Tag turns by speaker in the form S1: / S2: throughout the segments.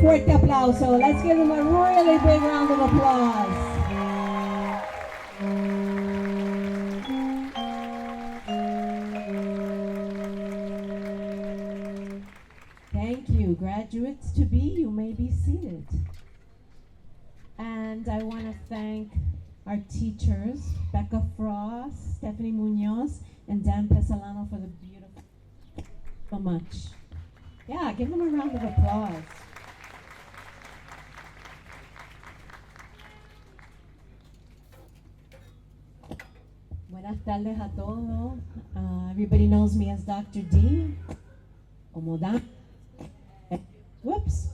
S1: fuerte aplauso. Let's give them a really big round of applause. Thank you, graduates to be. You may be seated. And I want to thank our teachers, Becca Frost, Stephanie Muñoz, and Dan Pesolano for the beautiful, so much. Yeah, give them a round of applause. Buenas tardes a todos. Everybody knows me as Dr. D. Como Dan. Whoops.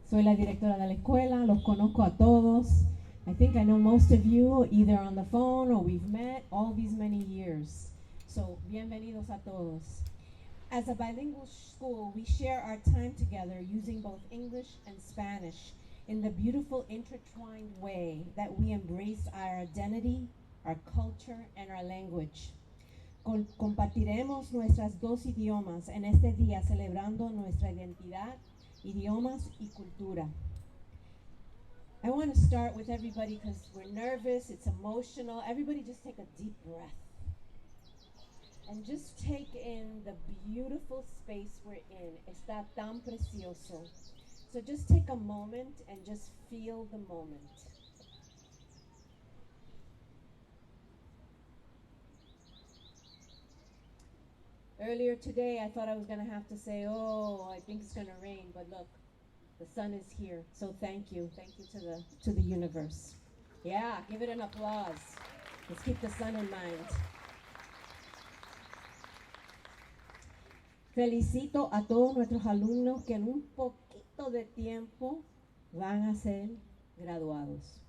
S1: Soy la directora de la escuela. Los conozco a todos. I think I know most of you either on the phone or we've met all these many years. So, bienvenidos a todos. As a bilingual school, we share our time together using both English and Spanish in the beautiful intertwined way that we embrace our identity, our culture, and our language. Compartiremos nuestras dos idiomas en este día celebrando nuestra identidad, idiomas y cultura. I want to start with everybody because we're nervous, it's emotional. Everybody just take a deep breath. And just take in the beautiful space we're in. Está tan precioso. So just take a moment and just feel the moment. Earlier today, I thought I was going to have to say, oh, I think it's going to rain, but look, the sun is here. So thank you. Thank you to the universe. Yeah, give it an applause. Let's keep the sun in mind. Felicito a todos nuestros alumnos que en un poquito de tiempo van a ser graduados.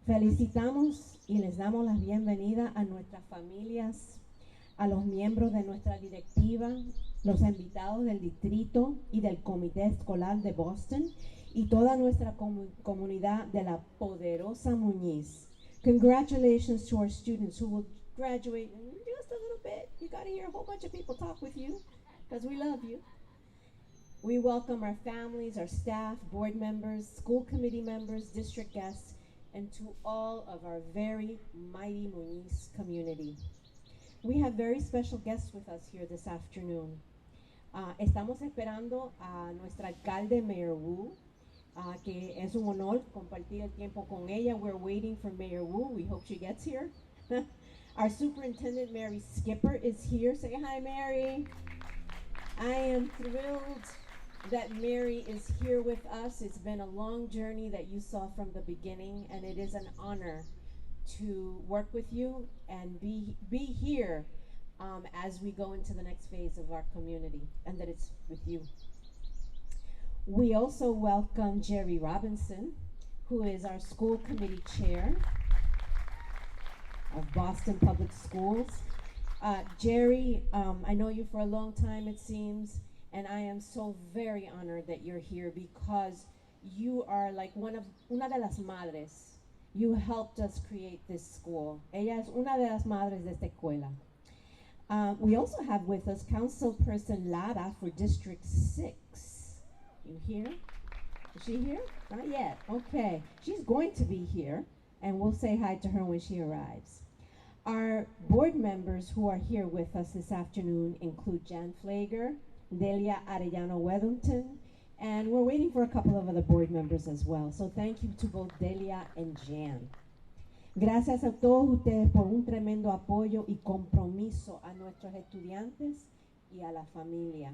S1: Felicitamos y les damos la bienvenida a nuestras familias, a los miembros de nuestra directiva, los invitados del distrito y del comité escolar de Boston y toda nuestra comunidad de la poderosa Muñiz. Congratulations to our students who will graduate in just a little bit. You got to hear a whole bunch of people talk with you because we love you. We welcome our families, our staff, board members, school committee members, district guests, and to all of our very mighty Muñiz community. We have very special guests with us here this afternoon. Estamos esperando a nuestra alcalde, Mayor Wu, que es un honor compartir el tiempo con ella. We're waiting for Mayor Wu. We hope she gets here. Our superintendent, Mary Skipper, is here. Say hi, Mary. I am thrilled that Mary is here with us. It's been a long journey that you saw from the beginning, and it is an honor to work with you and be here as we go into the next phase of our community, and that it's with you. We also welcome Jerry Robinson, who is our school committee chair of Boston Public Schools. Jerry, I know you for a long time, it seems, and I am so very honored that you're here because you are like una de las madres. You helped us create this school. Ella es una de las madres de esta escuela. We also have with us Councilperson Lara for District 6. You here? Is she here? Not yet. Okay. She's going to be here, and we'll say hi to her when she arrives. Our board members who are here with us this afternoon include Jan Flager, Delia Arellano Weddington, and we're waiting for a couple of other board members as well. So thank you to both Delia and Jan. Gracias a todos ustedes por un tremendo apoyo y compromiso a nuestros estudiantes y a la familia.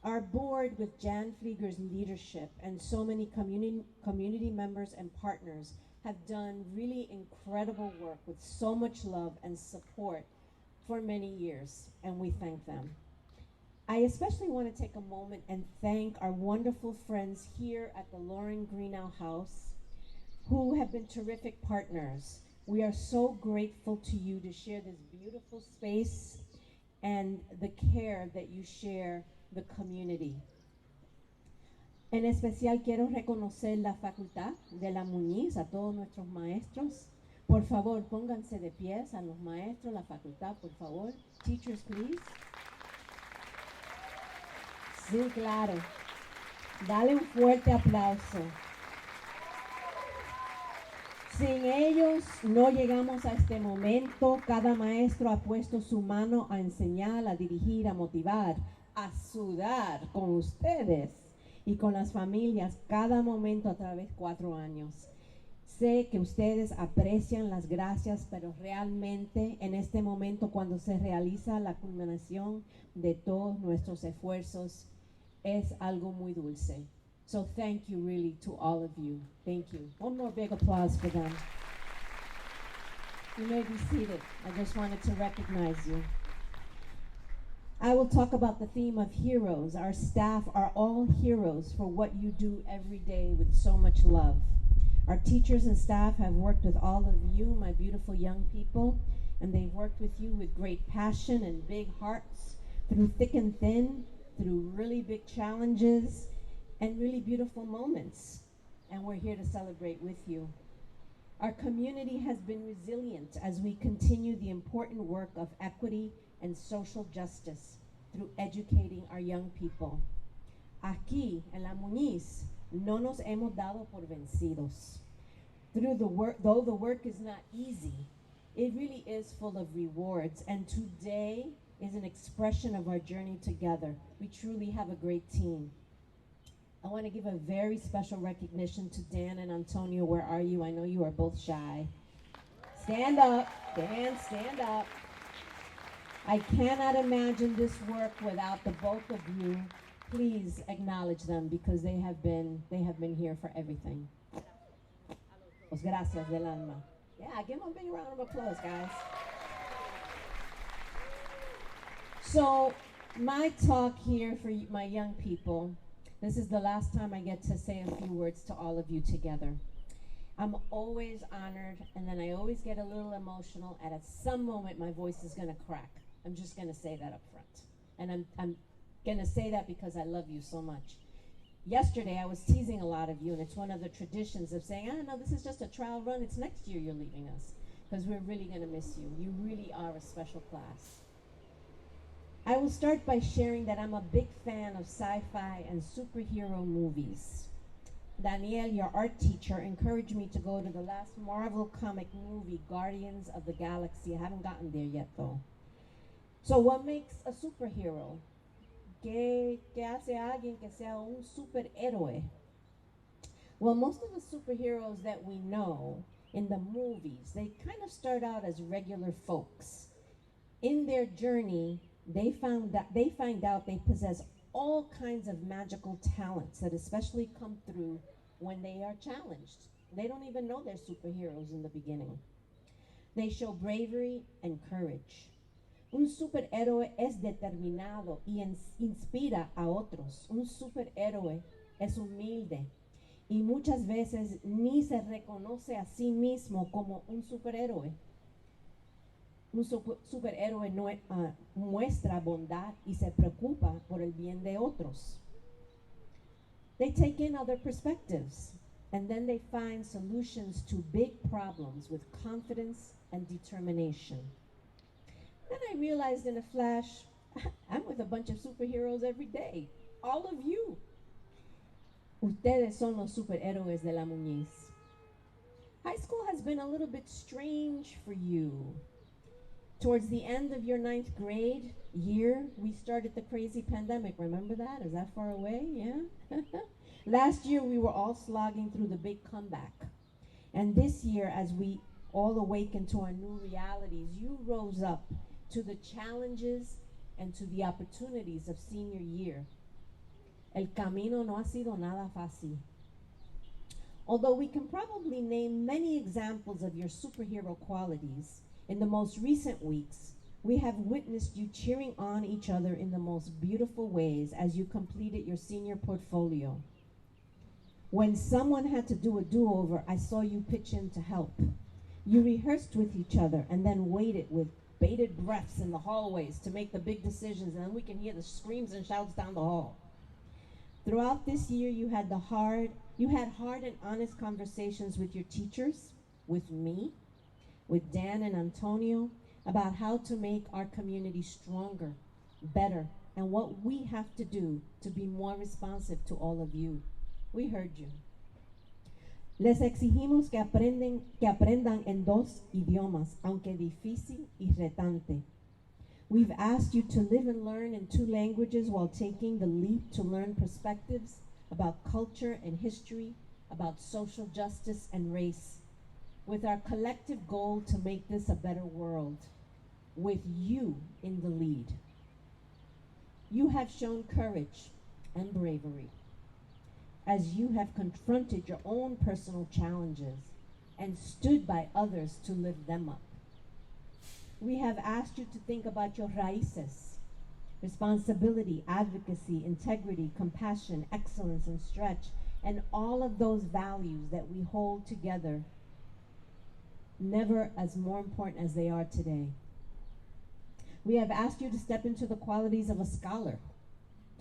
S1: Our board, with Jan Flieger's leadership and so many community members and partners, have done really incredible work with so much love and support for many years, and we thank them. I especially want to take a moment and thank our wonderful friends here at the Lauren Greenough House who have been terrific partners. We are so grateful to you to share this beautiful space and the care that you share the community. En especial quiero reconocer la facultad de la Muñiz, a todos nuestros maestros. Por favor, pónganse de pies a los maestros, la facultad, por favor. Teachers, please. Sí, claro. Dale un fuerte aplauso. Sin ellos no llegamos a este momento. Cada maestro ha puesto su mano a enseñar, a dirigir, a motivar, a sudar con ustedes y con las familias cada momento a través de 4 años. Sé que ustedes aprecian las gracias, pero realmente en este momento cuando se realiza la culminación de todos nuestros esfuerzos, es algo muy dulce. So thank you really to all of you. Thank you. One more big applause for them. You may be seated. I just wanted to recognize you. I will talk about the theme of heroes. Our staff are all heroes for what you do every day with so much love. Our teachers and staff have worked with all of you, my beautiful young people, and they've worked with you with great passion and big hearts through thick and thin, through really big challenges and really beautiful moments. And we're here to celebrate with you. Our community has been resilient as we continue the important work of equity and social justice through educating our young people. Aquí, en La Muñiz, no nos hemos dado por vencidos. Though the work is not easy, it really is full of rewards, and today is an expression of our journey together. We truly have a great team. I want to give a very special recognition to Dan and Antonio. Where are you? I know you are both shy. Stand up. Dan, stand up. I cannot imagine this work without the both of you. Please acknowledge them because they have been here for everything. Gracias del alma. Yeah, give them a big round of applause, guys. So, my talk here for my young people, this is the last time I get to say a few words to all of you together. I'm always honored, and then I always get a little emotional, and at some moment my voice is gonna crack. I'm just gonna say that up front. And I'm gonna say that because I love you so much. Yesterday I was teasing a lot of you, and it's one of the traditions of saying, no, this is just a trial run, it's next year you're leaving us, because we're really gonna miss you. You really are a special class. I will start by sharing that I'm a big fan of sci-fi and superhero movies. Danielle, your art teacher, encouraged me to go to the last Marvel comic movie, Guardians of the Galaxy. I haven't gotten there yet though. So what makes a superhero? ¿Qué hace alguien que sea un superhéroe? Well, most of the superheroes that we know in the movies, they kind of start out as regular folks. In their journey, they find out they possess all kinds of magical talents that especially come through when they are challenged. They don't even know they're superheroes in the beginning. They show bravery and courage. Un superhéroe es determinado y inspira a otros. Un superhéroe es humilde y muchas veces ni se reconoce a sí mismo como un superhéroe. Un superhéroe muestra bondad y se preocupa por el bien de otros. They take in other perspectives, and then they find solutions to big problems with confidence and determination. Then I realized in a flash, I'm with a bunch of superheroes every day. All of you. Ustedes son los superhéroes de La Muñiz. High school has been a little bit strange for you. Towards the end of your 9th grade year, we started the crazy pandemic. Remember that? Is that far away? Yeah? Last year, we were all slogging through the big comeback. And this year, as we all awakened to our new realities, you rose up to the challenges and to the opportunities of senior year. El camino no ha sido nada fácil. Although we can probably name many examples of your superhero qualities, in the most recent weeks, we have witnessed you cheering on each other in the most beautiful ways as you completed your senior portfolio. When someone had to do a do-over, I saw you pitch in to help. You rehearsed with each other and then waited with bated breaths in the hallways to make the big decisions, and then we can hear the screams and shouts down the hall. Throughout this year, you had hard and honest conversations with your teachers, with me, with Dan and Antonio, about how to make our community stronger, better, and what we have to do to be more responsive to all of you. We heard you. Les exigimos que aprendan en 2 idiomas, aunque difícil y retante. We've asked you to live and learn in 2 languages while taking the leap to learn perspectives about culture and history, about social justice and race, with our collective goal to make this a better world, with you in the lead. You have shown courage and bravery as you have confronted your own personal challenges and stood by others to lift them up. We have asked you to think about your raíces, responsibility, advocacy, integrity, compassion, excellence, and stretch, and all of those values that we hold together, never as more important as they are today. We have asked you to step into the qualities of a scholar,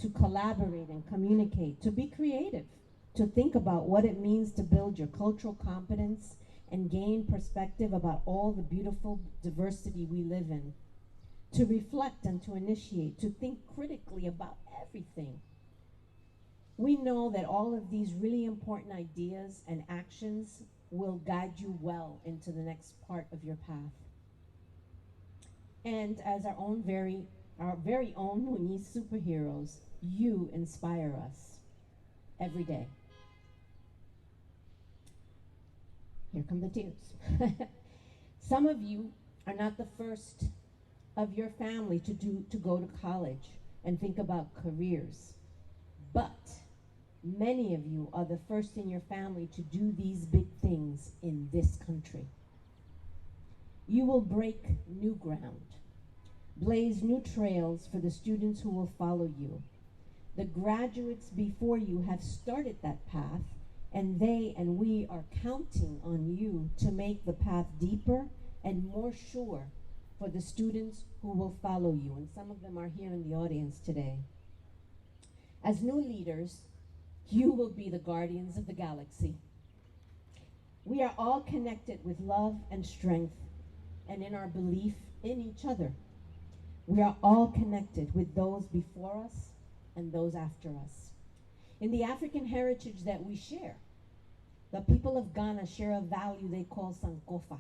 S1: to collaborate and communicate, to be creative, to think about what it means to build your cultural competence and gain perspective about all the beautiful diversity we live in, to reflect and to initiate, to think critically about everything. We know that all of these really important ideas and actions will guide you well into the next part of your path. And as our very own Muñiz superheroes, you inspire us every day. Here come the tears. Some of you are not the first of your family to go to college and think about careers, but many of you are the first in your family to do these big things in this country. You will break new ground, blaze new trails for the students who will follow you. The graduates before you have started that path, and they and we are counting on you to make the path deeper and more sure for the students who will follow you. And some of them are here in the audience today. As new leaders, you will be the guardians of the galaxy. We are all connected with love and strength, and in our belief in each other. We are all connected with those before us and those after us. In the African heritage that we share, the people of Ghana share a value they call Sankofa.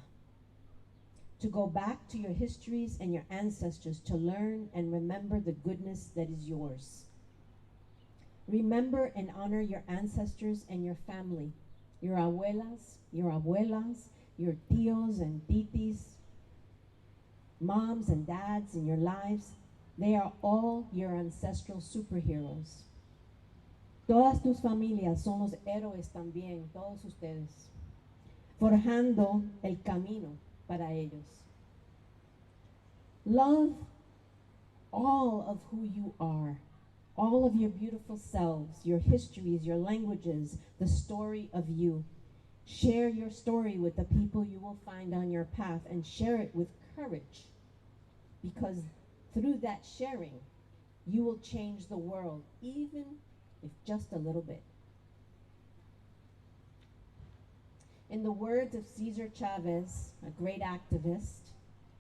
S1: To go back to your histories and your ancestors to learn and remember the goodness that is yours. Remember and honor your ancestors and your family, your abuelas, your tíos and titis, moms and dads in your lives. They are all your ancestral superheroes. Todas tus familias son los héroes también, todos ustedes, forjando el camino para ellos. Love all of who you are, all of your beautiful selves, your histories, your languages, the story of you. Share your story with the people you will find on your path, and share it with courage, because through that sharing, you will change the world, even if just a little bit. In the words of Cesar Chavez, a great activist,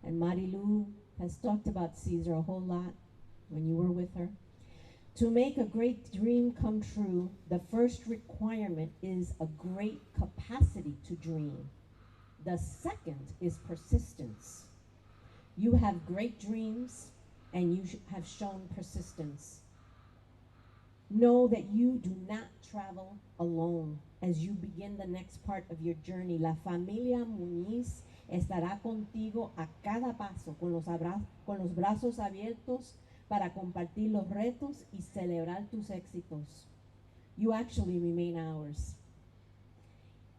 S1: and Marilu has talked about Cesar a whole lot when you were with her, to make a great dream come true, the first requirement is a great capacity to dream. The second is persistence. You have great dreams, and you have shown persistence. Know that you do not travel alone as you begin the next part of your journey. La familia Muñiz estará contigo a cada paso con los brazos abiertos para compartir los retos y celebrar tus éxitos. You actually remain ours.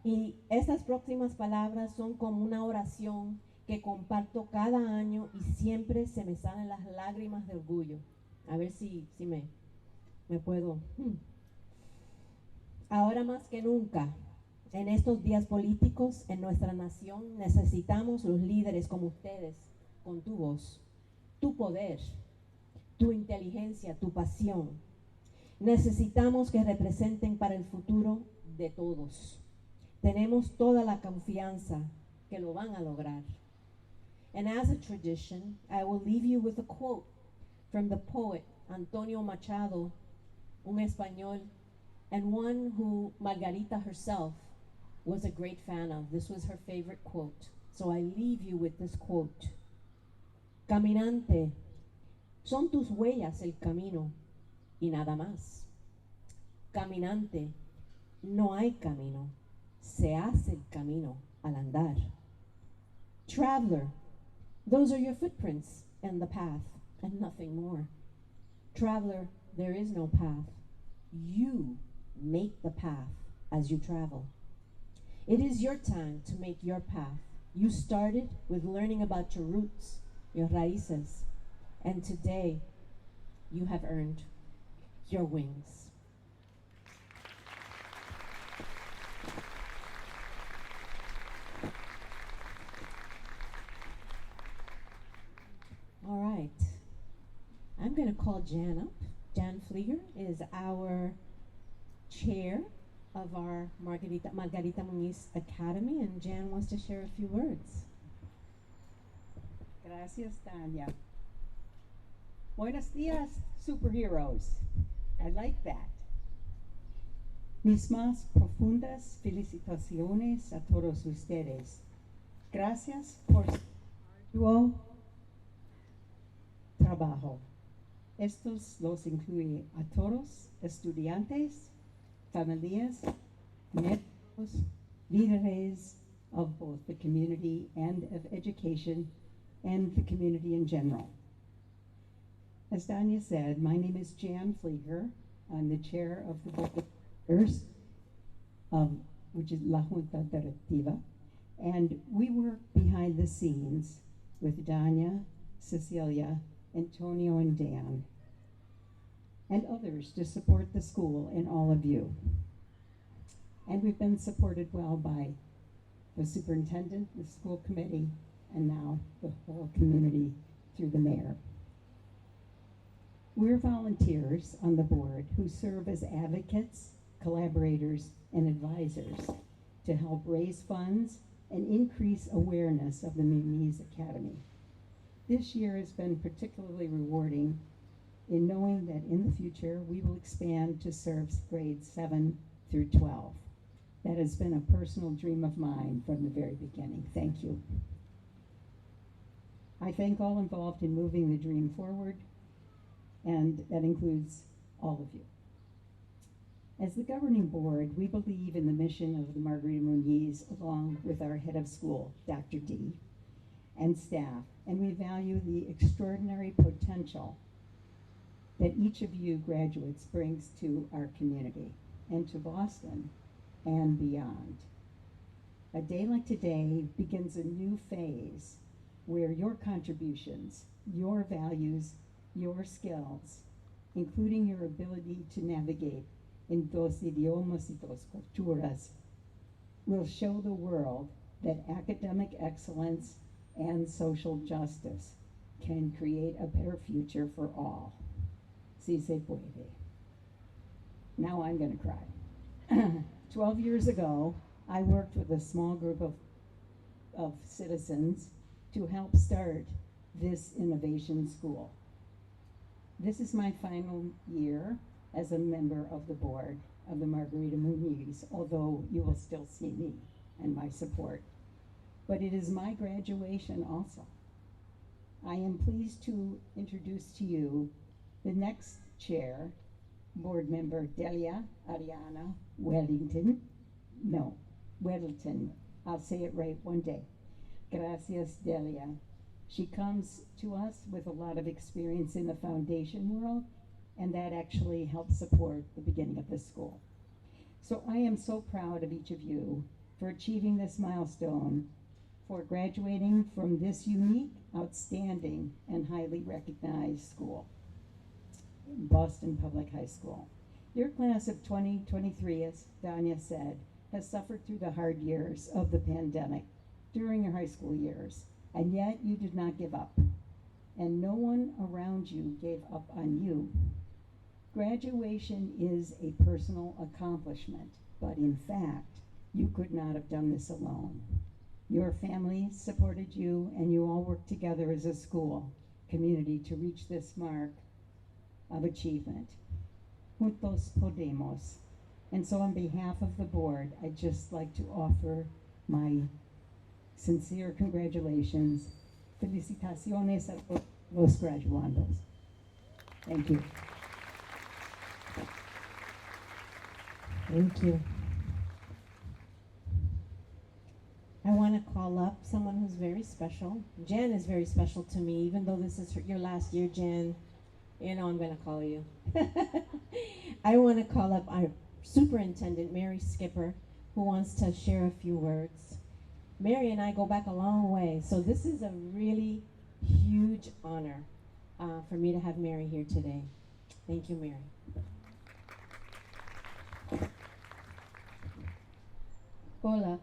S1: Y estas próximas palabras son como una oración que comparto cada año y siempre se me salen las lágrimas de orgullo. A ver si me puedo. Ahora más que nunca, en estos días políticos en nuestra nación, necesitamos los líderes como ustedes, con tu voz, tu poder, tu inteligencia, tu pasión. Necesitamos que representen para el futuro de todos. Tenemos toda la confianza que lo van a lograr. And as a tradition, I will leave you with a quote from the poet Antonio Machado, un español, and one who Margarita herself was a great fan of. This was her favorite quote. So I leave you with this quote. Caminante, son tus huellas el camino y nada más. Caminante, no hay camino, se hace el camino al andar. Traveler, those are your footprints and the path, and nothing more. Traveler, there is no path. You make the path as you travel. It is your time to make your path. You started with learning about your roots, your raíces, and today you have earned your wings. I'm going to call Jan up. Jan Flieger is our chair of our Margarita Muñiz Academy, and Jan wants to share a few words.
S2: Gracias, Tanya. Buenos dias, superheroes. I like that. Mis más profundas felicitaciones a todos ustedes. Gracias por su arduo trabajo. Estos los incluye a todos, estudiantes, familias, médicos, líderes of both the community and of education and the community in general. As Danya said, my name is Jan Flieger. I'm the chair of the board of directors, which is La Junta Directiva, and we work behind the scenes with Danya, Cecilia, Antonio, and Dan, and others to support the school and all of you. And we've been supported well by the superintendent, the school committee, and now the whole community through the mayor. We're volunteers on the board who serve as advocates, collaborators, and advisors to help raise funds and increase awareness of the Muñiz Academy. This year has been particularly rewarding in knowing that in the future we will expand to serve grades 7 through 12. That has been a personal dream of mine from the very beginning. Thank you. I thank all involved in moving the dream forward, and that includes all of you. As the governing board, we believe in the mission of the Margarita Muñiz along with our head of school, Dr. D, and staff, and we value the extraordinary potential that each of you graduates brings to our community and to Boston and beyond. A day like today begins a new phase where your contributions, your values, your skills, including your ability to navigate in dos idiomas y dos culturas, will show the world that academic excellence and social justice can create a better future for all. Si se puede. Now I'm going to cry. 12 years ago, I worked with a small group of citizens to help start this innovation school. This is my final year as a member of the board of the Margarita Muñiz, although you will still see me and my support. But it is my graduation also. I am pleased to introduce to you the next chair, board member Delia Ariana Weddington. I'll say it right one day. Gracias, Delia. She comes to us with a lot of experience in the foundation world, and that actually helps support the beginning of this school. So I am so proud of each of you for achieving this milestone, for graduating from this unique, outstanding, and highly recognized school, Boston Public High School. Your class of 2023, as Danya said, has suffered through the hard years of the pandemic during your high school years, and yet you did not give up, and no one around you gave up on you. Graduation is a personal accomplishment, but in fact, you could not have done this alone. Your family supported you, and you all worked together as a school community to reach this mark of achievement. Juntos podemos. And so on behalf of the board, I'd just like to offer my sincere congratulations. Felicitaciones a los graduandos. Thank you.
S1: Thank you. I want to call up someone who's very special. Jan is very special to me, even though this is your last year, Jan. You know I'm going to call you. I want to call up our superintendent, Mary Skipper, who wants to share a few words. Mary and I go back a long way, so this is a really huge honor for me to have Mary here today. Thank you, Mary.
S3: Hola.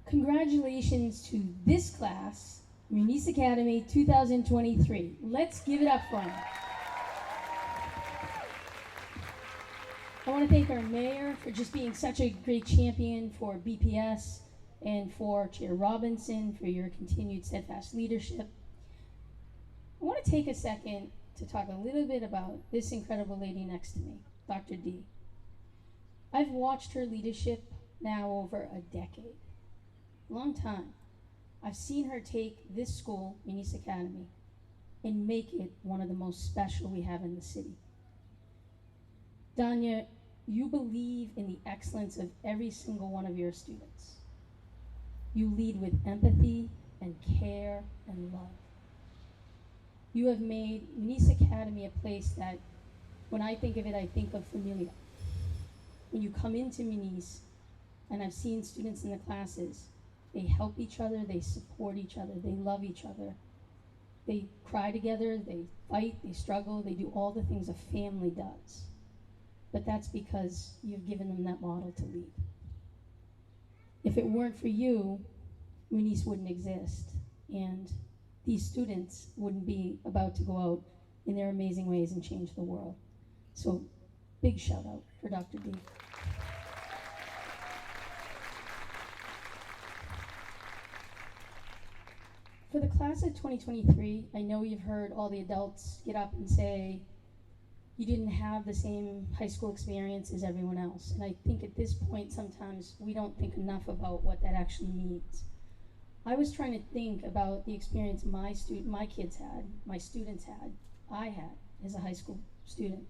S3: Congratulations to this class Muñiz Academy 2023. Let's give it up for him. I want to thank our mayor for just being such a great champion for BPS and for Chair Robinson for your continued steadfast leadership. I want to take a second to talk a little bit about this incredible lady next to me, Dr. D. I've watched her leadership now over a decade. Long time. I've seen her take this school, Muñiz Academy, and make it one of the most special we have in the city. Danya, you believe in the excellence of every single one of your students. You lead with empathy and care and love. You have made Muñiz Academy a place that, when I think of it, I think of familia. When you come into Muñiz, and I've seen students in the classes, they help each other, they support each other, they love each other. They cry together, they fight, they struggle, they do all the things a family does. But that's because you've given them that model to lead. If it weren't for you, Muñiz wouldn't exist, and these students wouldn't be about to go out in their amazing ways and change the world. So, big shout out for Dr. D. For the class of 2023, I know you've heard all the adults get up and say, you didn't have the same high school experience as everyone else. And I think at this point, sometimes we don't think enough about what that actually means. I was trying to think about the experience my kids had, my students had, I had as a high school student.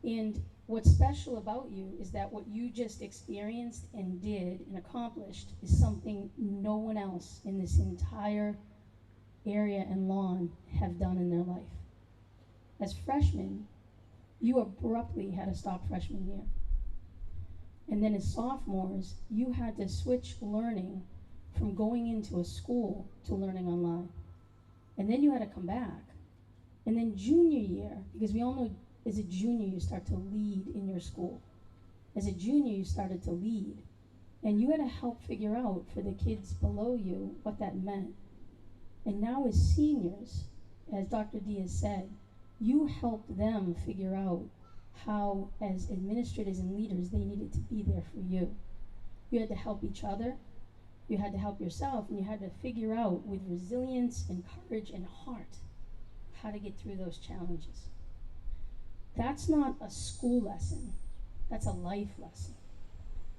S3: And what's special about you is that what you just experienced and did and accomplished is something no one else in this entire area and lawn have done in their life. As freshmen, you abruptly had to stop freshman year. And then as sophomores, you had to switch learning from going into a school to learning online. And then you had to come back. And then junior year, because we all know as a junior you start to lead in your school. As a junior you started to lead. And you had to help figure out for the kids below you what that meant. And now as seniors, as Dr. D has said, you helped them figure out how, as administrators and leaders, they needed to be there for you. You had to help each other, you had to help yourself, and you had to figure out with resilience and courage and heart how to get through those challenges. That's not a school lesson, that's a life lesson.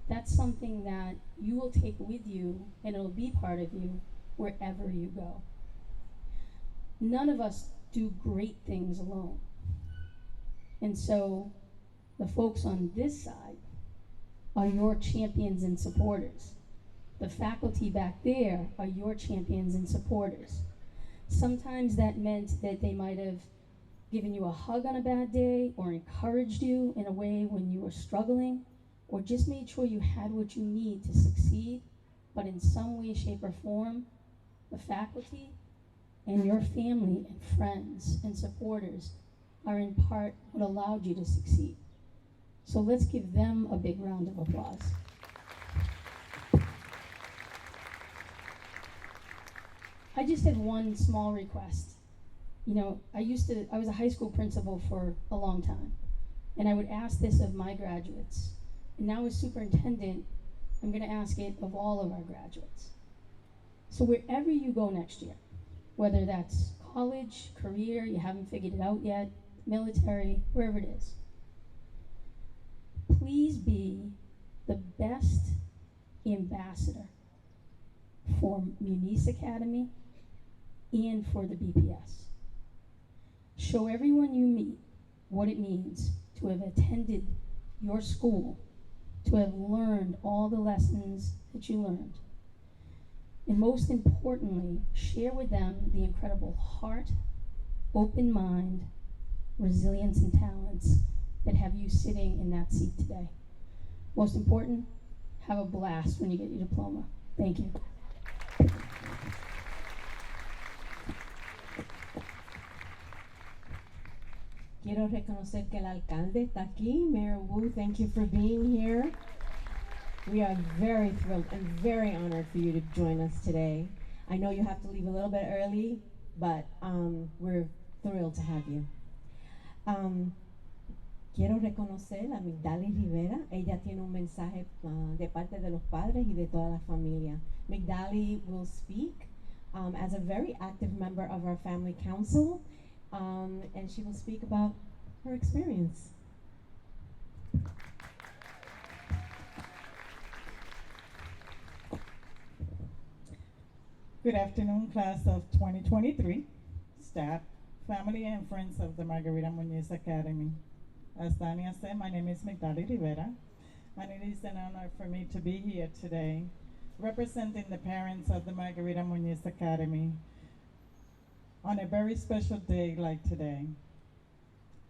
S3: That's something that you will take with you and it'll be part of you wherever you go. None of us do great things alone. And so the folks on this side are your champions and supporters. The faculty back there are your champions and supporters. Sometimes that meant that they might have given you a hug on a bad day or encouraged you in a way when you were struggling or just made sure you had what you need to succeed. But in some way, shape, or form, the faculty and your family and friends and supporters are in part what allowed you to succeed. So let's give them a big round of applause. I just had one small request. You know, I was a high school principal for a long time, and I would ask this of my graduates. And now as superintendent, I'm gonna ask it of all of our graduates. So wherever you go next year, whether that's college, career, you haven't figured it out yet, military, wherever it is, please be the best ambassador for Muñiz Academy and for the BPS. Show everyone you meet what it means to have attended your school, to have learned all the lessons that you learned. And most importantly, share with them the incredible heart, open mind, resilience, and talents that have you sitting in that seat today. Most important, have a blast when you get your diploma. Thank you.
S1: Quiero reconocer que el alcalde está aquí. Mayor Wu, thank you for being here. We are very thrilled and very honored for you to join us today. I know you have to leave a little bit early, but we're thrilled to have you. Quiero reconocer a Migdalis Rivera. Ella tiene un mensaje de parte de los padres y de toda la familia. Migdalis will speak as a very active member of our family council, and she will speak about her experience.
S4: Good afternoon, class of 2023, staff, family, and friends of the Margarita Muñiz Academy. As Tania said, my name is Margarita Rivera, and it is an honor for me to be here today representing the parents of the Margarita Muñiz Academy on a very special day like today.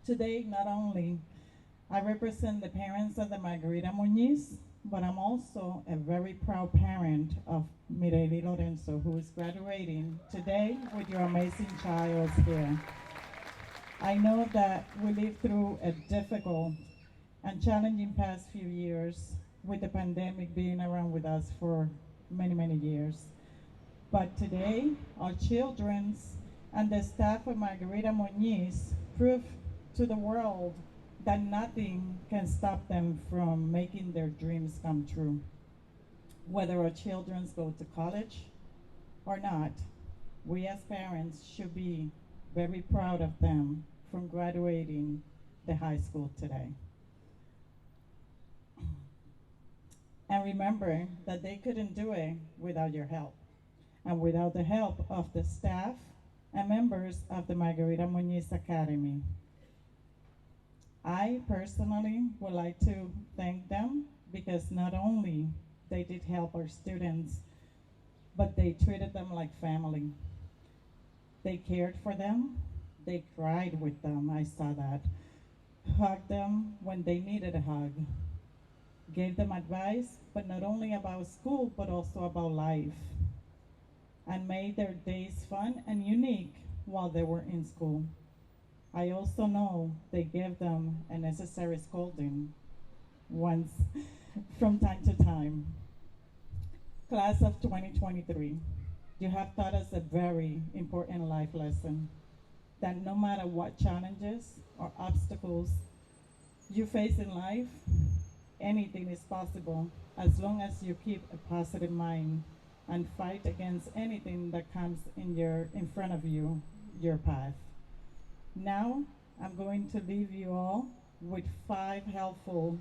S4: Today, not only I represent the parents of the Margarita Muñiz, but I'm also a very proud parent of Mireille Lorenzo, who is graduating today with your amazing child here. I know that we lived through a difficult and challenging past few years with the pandemic being around with us for many, many years. But today, our children's and the staff of Margarita Muñiz prove to the world that nothing can stop them from making their dreams come true. Whether our children go to college or not, we as parents should be very proud of them from graduating the high school today. And remember that they couldn't do it without your help and without the help of the staff and members of the Margarita Muñiz Academy. I personally would like to thank them because not only they did help our students, but they treated them like family. They cared for them, they cried with them, I saw that, hugged them when they needed a hug, gave them advice, but not only about school, but also about life, and made their days fun and unique while they were in school. I also know they gave them a necessary scolding once from time to time. Class of 2023, you have taught us a very important life lesson that no matter what challenges or obstacles you face in life, anything is possible as long as you keep a positive mind and fight against anything that comes in front of you, your path. Now, I'm going to leave you all with 5 helpful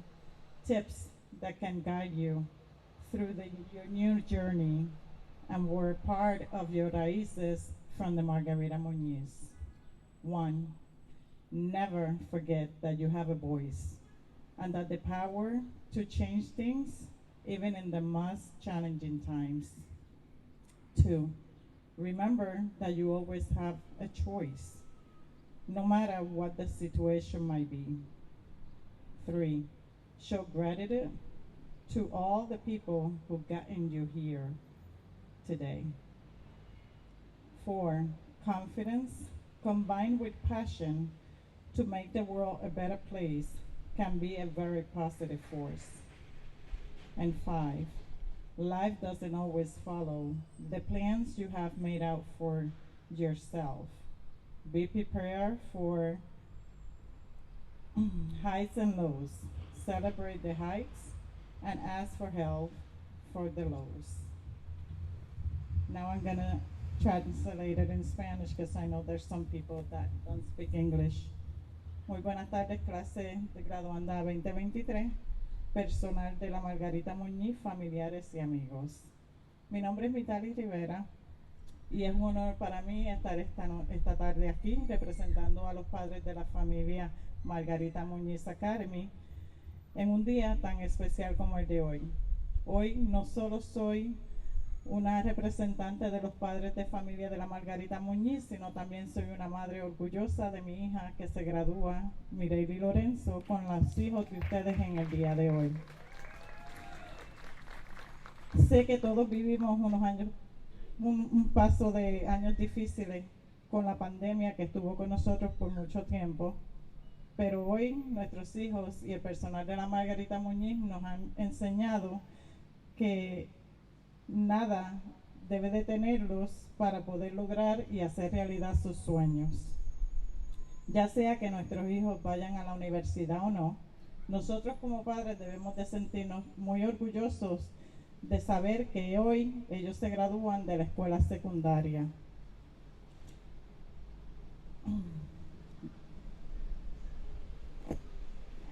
S4: tips that can guide you through your new journey and were part of your raíces from the Margarita Muñiz. 1, never forget that you have a voice and that the power to change things even in the most challenging times. 2, remember that you always have a choice, no matter what the situation might be. 3, show gratitude to all the people who gotten you here today. 4, confidence combined with passion to make the world a better place can be a very positive force. And 5, life doesn't always follow the plans you have made out for yourself. Be prepared for heights and lows. Celebrate the heights and ask for help for the lows. Now I'm gonna translate it in Spanish because I know there's some people that don't speak English. Muy buenas tardes, clase de graduanda 2023, personal de la Margarita Muñiz, familiares y amigos. Mi nombre es Vitali Rivera y es un honor para mí estar esta tarde aquí representando a los padres de la familia Margarita Muñiz Academy en un día tan especial como el de hoy. Hoy no solo soy una representante de los padres de familia de la Margarita Muñiz, sino también soy una madre orgullosa de mi hija que se gradúa, Mireille Lorenzo, con los hijos de ustedes en el día de hoy. Sé que todos vivimos un paso de años difíciles con la pandemia que estuvo con nosotros por mucho tiempo, pero hoy nuestros hijos y el personal de la Margarita Muñiz nos han enseñado que nada debe de tenerlos para poder lograr y hacer realidad sus sueños. Ya sea que nuestros hijos vayan a la universidad o no, nosotros como padres debemos de sentirnos muy orgullosos de saber que hoy ellos se gradúan de la escuela secundaria.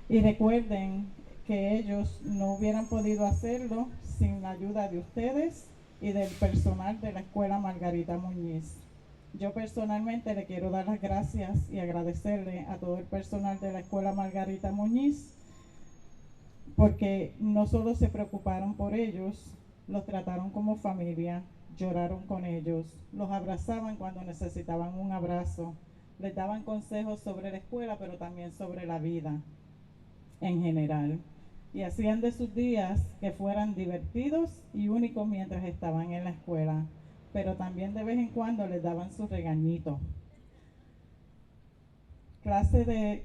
S4: Y recuerden que ellos no hubieran podido hacerlo sin la ayuda de ustedes y del personal de la escuela Margarita Muñiz. Yo personalmente le quiero dar las gracias y agradecerle a todo el personal de la escuela Margarita Muñiz porque no solo se preocuparon por ellos, los trataron como familia, lloraron con ellos, los abrazaban cuando necesitaban un abrazo, les daban consejos sobre la escuela, pero también sobre la vida en general. Y hacían de sus días que fueran divertidos y únicos mientras estaban en la escuela, pero también de vez en cuando les daban su regañito. Clase de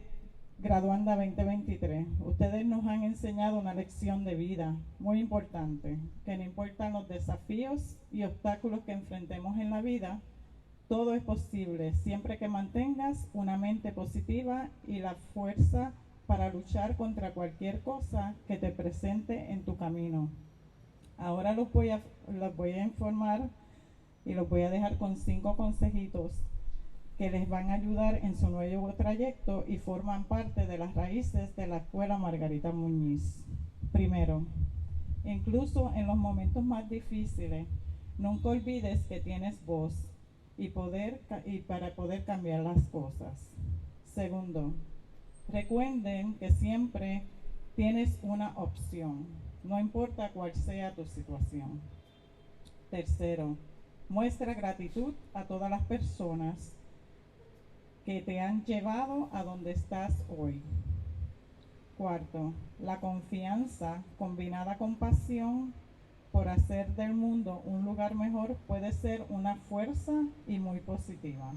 S4: Graduanda 2023, ustedes nos han enseñado una lección de vida muy importante, que no importan los desafíos y obstáculos que enfrentemos en la vida, todo es posible siempre que mantengas una mente positiva y la fuerza para luchar contra cualquier cosa que te presente en tu camino. Ahora los voy a informar y los voy a dejar con 5 consejitos que les van a ayudar en su nuevo trayecto y forman parte de las raíces de la escuela Margarita Muñiz. Primero, incluso en los momentos más difíciles, nunca olvides que tienes voz y para poder cambiar las cosas. Segundo, recuerden que siempre tienes una opción, no importa cuál sea tu situación. Tercero, muestra gratitud a todas las personas que te han llevado a donde estás hoy. Cuarto, la confianza combinada con pasión por hacer del mundo un lugar mejor puede ser una fuerza y muy positiva.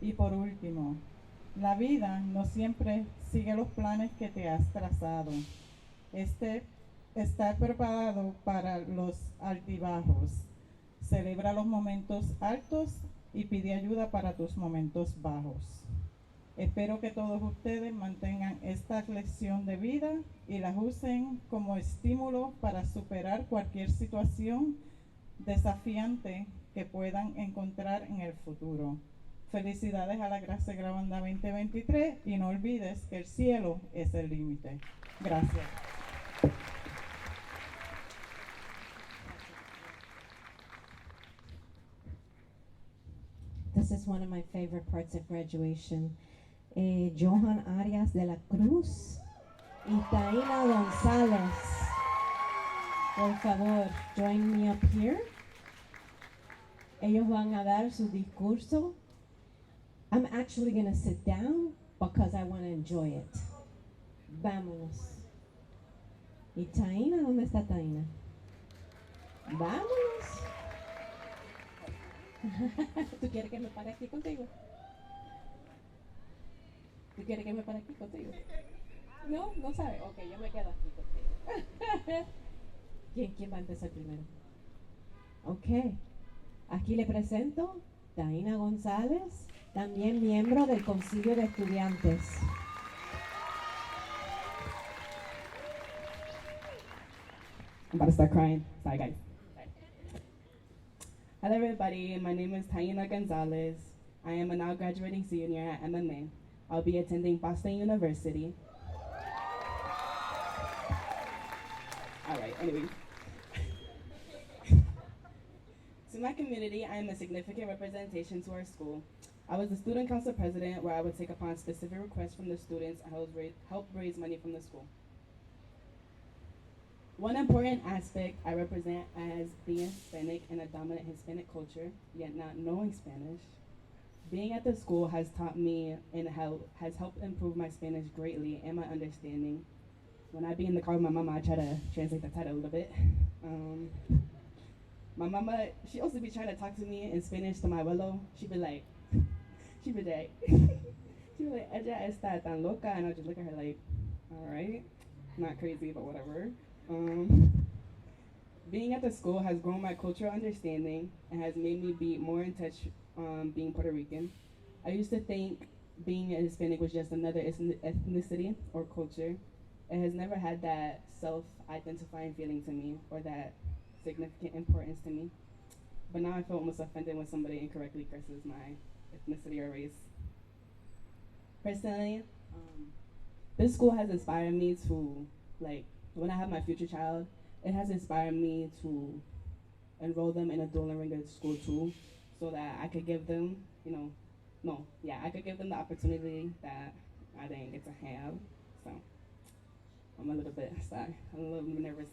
S4: Y por último, la vida no siempre sigue los planes que te has trazado. Estar preparado para los altibajos. Celebra los momentos altos y pide ayuda para tus momentos bajos. Espero que todos ustedes mantengan esta lección de vida y las usen como estímulo para superar cualquier situación desafiante que puedan encontrar en el futuro. Felicidades a la clase Graduanda 2023 y no olvides que el cielo es el límite. Gracias.
S1: This is one of my favorite parts of graduation. Johan Arias de la Cruz y Taina González. Por favor, join me up here. Ellos van a dar su discurso. I'm actually going to sit down because I want to enjoy it. Vámonos. ¿Y Taina? ¿Dónde está Taina? Vámonos. ¿Tú quieres que me pare aquí contigo? ¿Tú quieres que me pare aquí contigo? No, no sabe. Ok, yo me quedo aquí contigo. ¿Quién va a empezar primero? Ok. Aquí le presento Taina González, también miembro del Concilio de Estudiantes.
S5: I'm about to start crying. Sorry, guys. Hello, everybody. My name is Taina Gonzalez. I am a now graduating senior at MMA. I'll be attending Boston University. All right, anyways. To my community, I am a significant representation to our school. I was the student council president where I would take upon specific requests from the students and help raise money from the school. One important aspect I represent as being Hispanic in a dominant Hispanic culture, yet not knowing Spanish. Being at the school has taught me and has helped improve my Spanish greatly and my understanding. When I be in the car with my mama, I try to translate the title a little bit. My mama, she also be trying to talk to me in Spanish to my abuelo. She'd be like, ella está tan loca, and I'll just look at her like, all right, not crazy, but whatever. Being at the school has grown my cultural understanding and has made me be more in touch being Puerto Rican. I used to think being a Hispanic was just another ethnicity or culture. It has never had that self-identifying feeling to me or that significant importance to me. But now I feel almost offended when somebody incorrectly curses my ethnicity or race. Personally, this school has inspired me to, like, when I have my future child, it has inspired me to enroll them in a dual language school too, so that I could give them, I could give them the opportunity that I didn't get to have. So I'm a little bit sorry. I'm a little bit nervous.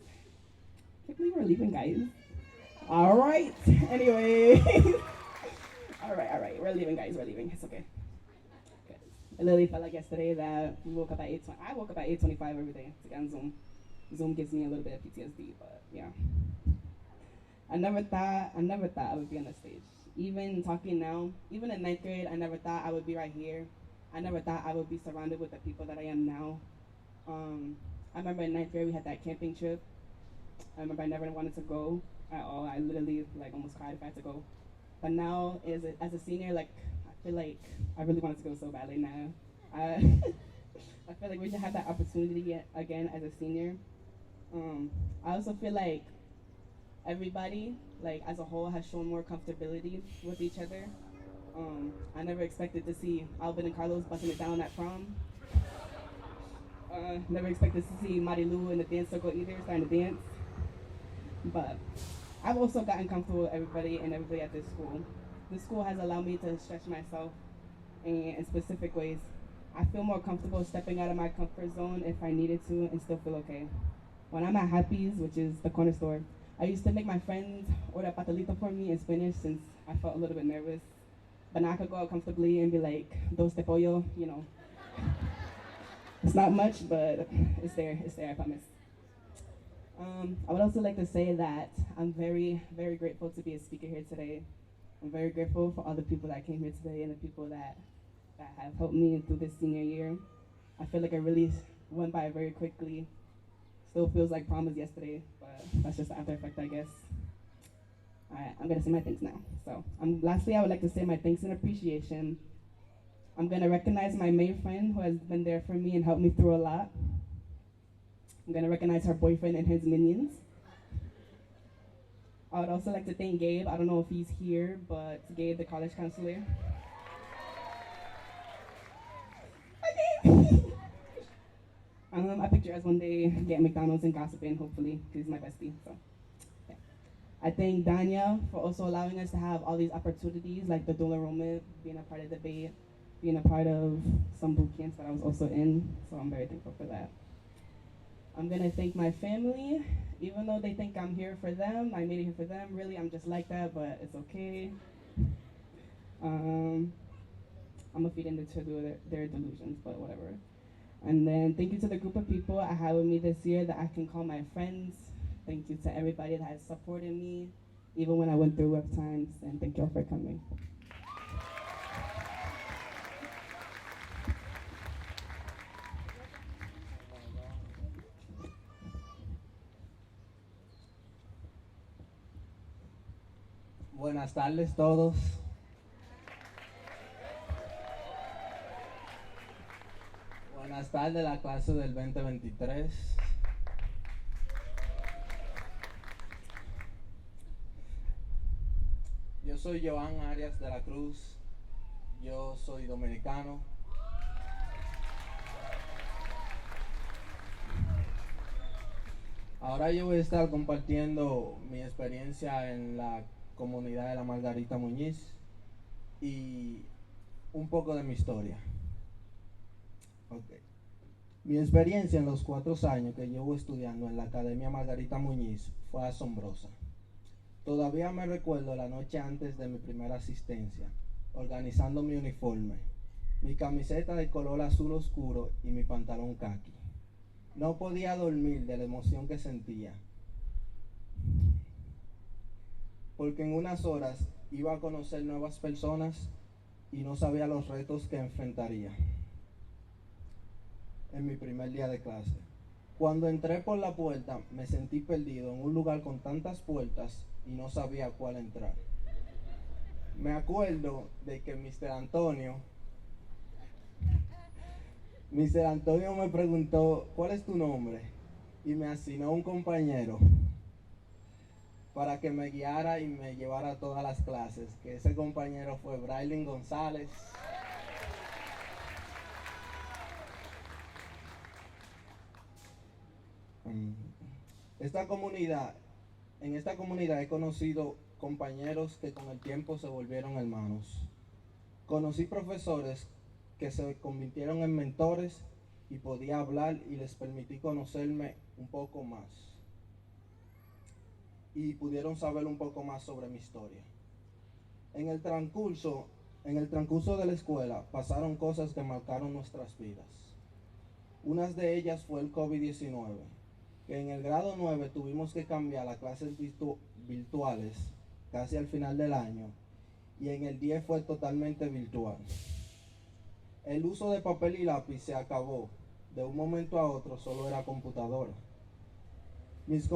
S5: Can't believe we're leaving, guys. All right. Anyway. all right. We're leaving, guys. We're leaving. It's okay. It literally felt like yesterday that we woke up at 8:20. I woke up at 8:25 every day to get on Zoom. Zoom gives me a little bit of PTSD, but yeah. I never thought I would be on the stage. Even talking now, even in ninth grade, I never thought I would be right here. I never thought I would be surrounded with the people that I am now. I remember in ninth grade we had that camping trip. I remember I never wanted to go at all. I literally almost cried if I had to go. But now, as a senior, I feel like I really wanted to go so badly now. I feel like we should have that opportunity again as a senior. I also feel like everybody, as a whole, has shown more comfortability with each other. I never expected to see Alvin and Carlos busting it down at prom. Never expected to see Marilu in the dance circle either, starting to dance. But I've also gotten comfortable with everybody and everybody at this school. This school has allowed me to stretch myself in specific ways. I feel more comfortable stepping out of my comfort zone if I needed to and still feel okay. When I'm at Happy's, which is the corner store, I used to make my friends order pastelito for me in Spanish since I felt a little bit nervous. But now I could go out comfortably and be like, dos de pollo, It's not much, but it's there, I promise. I would also like to say that I'm very, very grateful to be a speaker here today. I'm very grateful for all the people that came here today and the people that have helped me through this senior year. I feel like I really went by very quickly. Still feels like prom was yesterday, but that's just the after effect, I guess. All right, I'm gonna say my thanks now. So, lastly, I would like to say my thanks and appreciation. I'm gonna recognize my main friend who has been there for me and helped me through a lot. I'm gonna recognize her boyfriend and his minions. I would also like to thank Gabe. I don't know if he's here, but Gabe, the college counselor. Hi, Gabe. I picture us one day getting McDonald's and gossiping, hopefully, because he's my bestie. So, yeah. I thank Danya for also allowing us to have all these opportunities, like the dual enrollment, being a part of the debate, being a part of some boot camps that I was also in. So I'm very thankful for that. I'm gonna thank my family, even though they think I'm here for them, I made it here for them. Really, I'm just like that, but it's okay. I'm gonna feed into their delusions, but whatever. And then thank you to the group of people I had with me this year that I can call my friends. Thank you to everybody that has supported me, even when I went through rough times, and thank you all for coming.
S6: Buenas tardes todos. Buenas tardes la clase del 2023. Yo soy Joan Arias de la Cruz. Yo soy dominicano. Ahora yo voy a estar compartiendo mi experiencia en la comunidad de la Margarita Muñiz y un poco de mi historia. Okay. Mi experiencia en los 4 años que llevo estudiando en la Academia Margarita Muñiz fue asombrosa. Todavía me recuerdo la noche antes de mi primera asistencia, organizando mi uniforme, mi camiseta de color azul oscuro y mi pantalón caqui. No podía dormir de la emoción que sentía, porque en unas horas iba a conocer nuevas personas y no sabía los retos que enfrentaría en mi primer día de clase. Cuando entré por la puerta, me sentí perdido en un lugar con tantas puertas y no sabía cuál entrar. Me acuerdo de que Mr. Antonio me preguntó, ¿cuál es tu nombre? Y me asignó un compañero para que me guiara y me llevara a todas las clases, que ese compañero fue Braylin González. Esta comunidad, en esta comunidad he conocido compañeros que con el tiempo se volvieron hermanos. Conocí profesores que se convirtieron en mentores y podía hablar y les permití conocerme un poco más. Y pudieron saber un poco más sobre mi historia. En el transcurso de la escuela pasaron cosas que marcaron nuestras vidas. Unas de ellas fue el COVID-19, que en el grado 9 tuvimos que cambiar a clases virtuales casi al final del año, y en el 10 fue totalmente virtual. El uso de papel y lápiz se acabó. De un momento a otro solo era computadora. Mis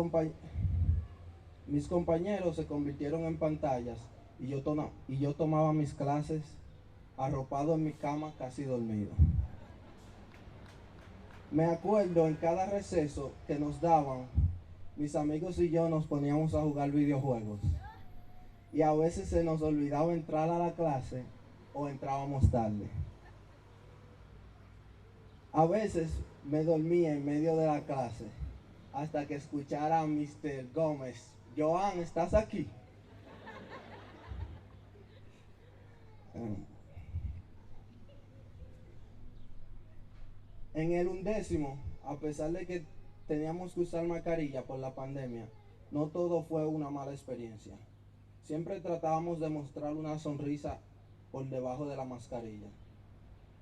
S6: compañeros se convirtieron en pantallas y yo tomaba mis clases arropado en mi cama casi dormido. Me acuerdo en cada receso que nos daban, mis amigos y yo nos poníamos a jugar videojuegos. Y a veces se nos olvidaba entrar a la clase o entrábamos tarde. A veces me dormía en medio de la clase hasta que escuchara a Mr. Gómez. Joan, ¿estás aquí? En el 11º, a pesar de que teníamos que usar mascarilla por la pandemia, no todo fue una mala experiencia. Siempre tratábamos de mostrar una sonrisa por debajo de la mascarilla.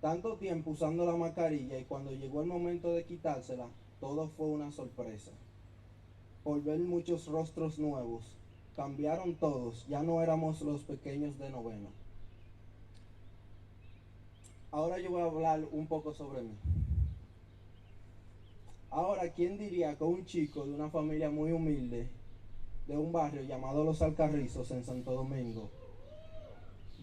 S6: Tanto tiempo usando la mascarilla y cuando llegó el momento de quitársela, todo fue una sorpresa. Por ver muchos rostros nuevos, cambiaron todos, ya no éramos los pequeños de noveno. Ahora yo voy a hablar un poco sobre mí. Ahora, ¿quién diría que un chico de una familia muy humilde, de un barrio llamado Los Alcarrizos en Santo Domingo,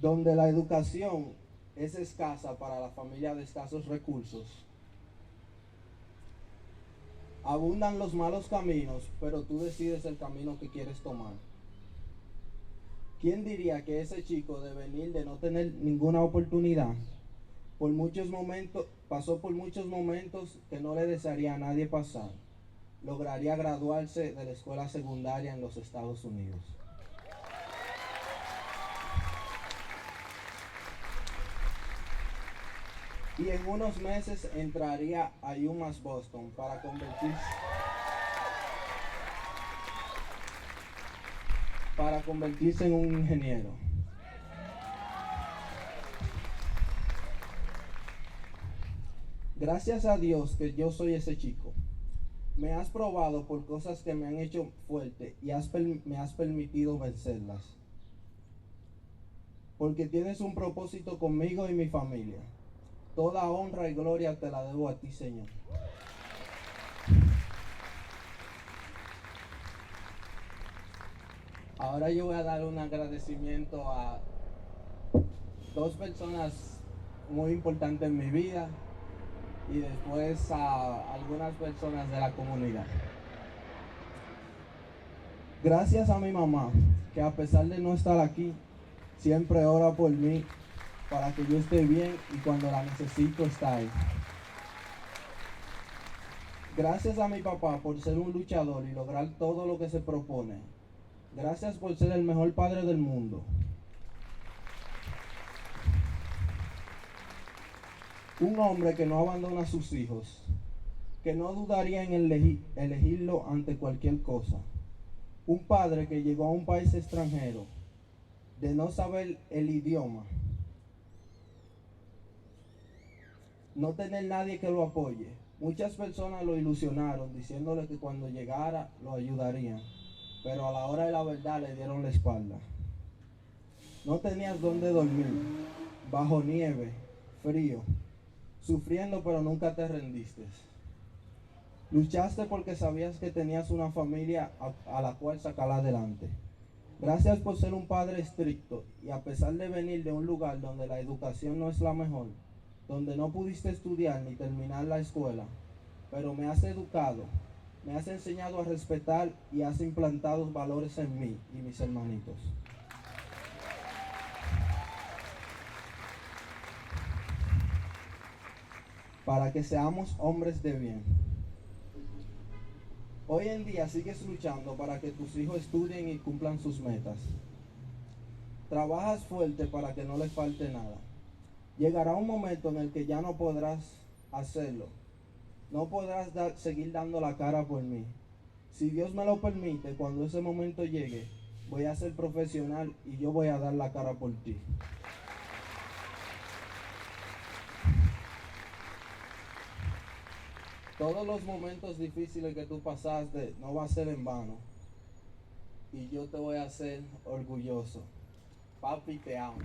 S6: donde la educación es escasa para la familia de escasos recursos, abundan los malos caminos, pero tú decides el camino que quieres tomar? ¿Quién diría que ese chico de venir de no tener ninguna oportunidad, pasó por muchos momentos que no le desearía a nadie pasar, lograría graduarse de la escuela secundaria en los Estados Unidos? Y en unos meses entraría a UMass Boston para convertirse en un ingeniero. Gracias a Dios que yo soy ese chico. Me has probado por cosas que me han hecho fuerte y me has permitido vencerlas. Porque tienes un propósito conmigo y mi familia. Toda honra y gloria te la debo a ti, Señor. Ahora yo voy a dar un agradecimiento a dos personas muy importantes en mi vida y después a algunas personas de la comunidad. Gracias a mi mamá, que a pesar de no estar aquí, siempre ora por mí para que yo esté bien y cuando la necesito está ahí. Gracias a mi papá por ser un luchador y lograr todo lo que se propone. Gracias por ser el mejor padre del mundo. Un hombre que no abandona a sus hijos, que no dudaría en elegirlo ante cualquier cosa. Un padre que llegó a un país extranjero, de no saber el idioma, no tener nadie que lo apoye. Muchas personas lo ilusionaron diciéndole que cuando llegara lo ayudarían, pero a la hora de la verdad le dieron la espalda. No tenías dónde dormir, bajo nieve, frío, sufriendo pero nunca te rendiste. Luchaste porque sabías que tenías una familia a la cual sacar adelante. Gracias por ser un padre estricto y a pesar de venir de un lugar donde la educación no es la mejor, donde no pudiste estudiar ni terminar la escuela, pero me has educado, me has enseñado a respetar y has implantado valores en mí y mis hermanitos. Para que seamos hombres de bien. Hoy en día sigues luchando para que tus hijos estudien y cumplan sus metas. Trabajas fuerte para que no les falte nada. Llegará un momento en el que ya no podrás hacerlo. No podrás seguir dando la cara por mí. Si Dios me lo permite, cuando ese momento llegue, voy a ser profesional y yo voy a dar la cara por ti. Todos los momentos difíciles que tú pasaste no va a ser en vano. Y yo te voy a hacer orgulloso. Papi, te amo.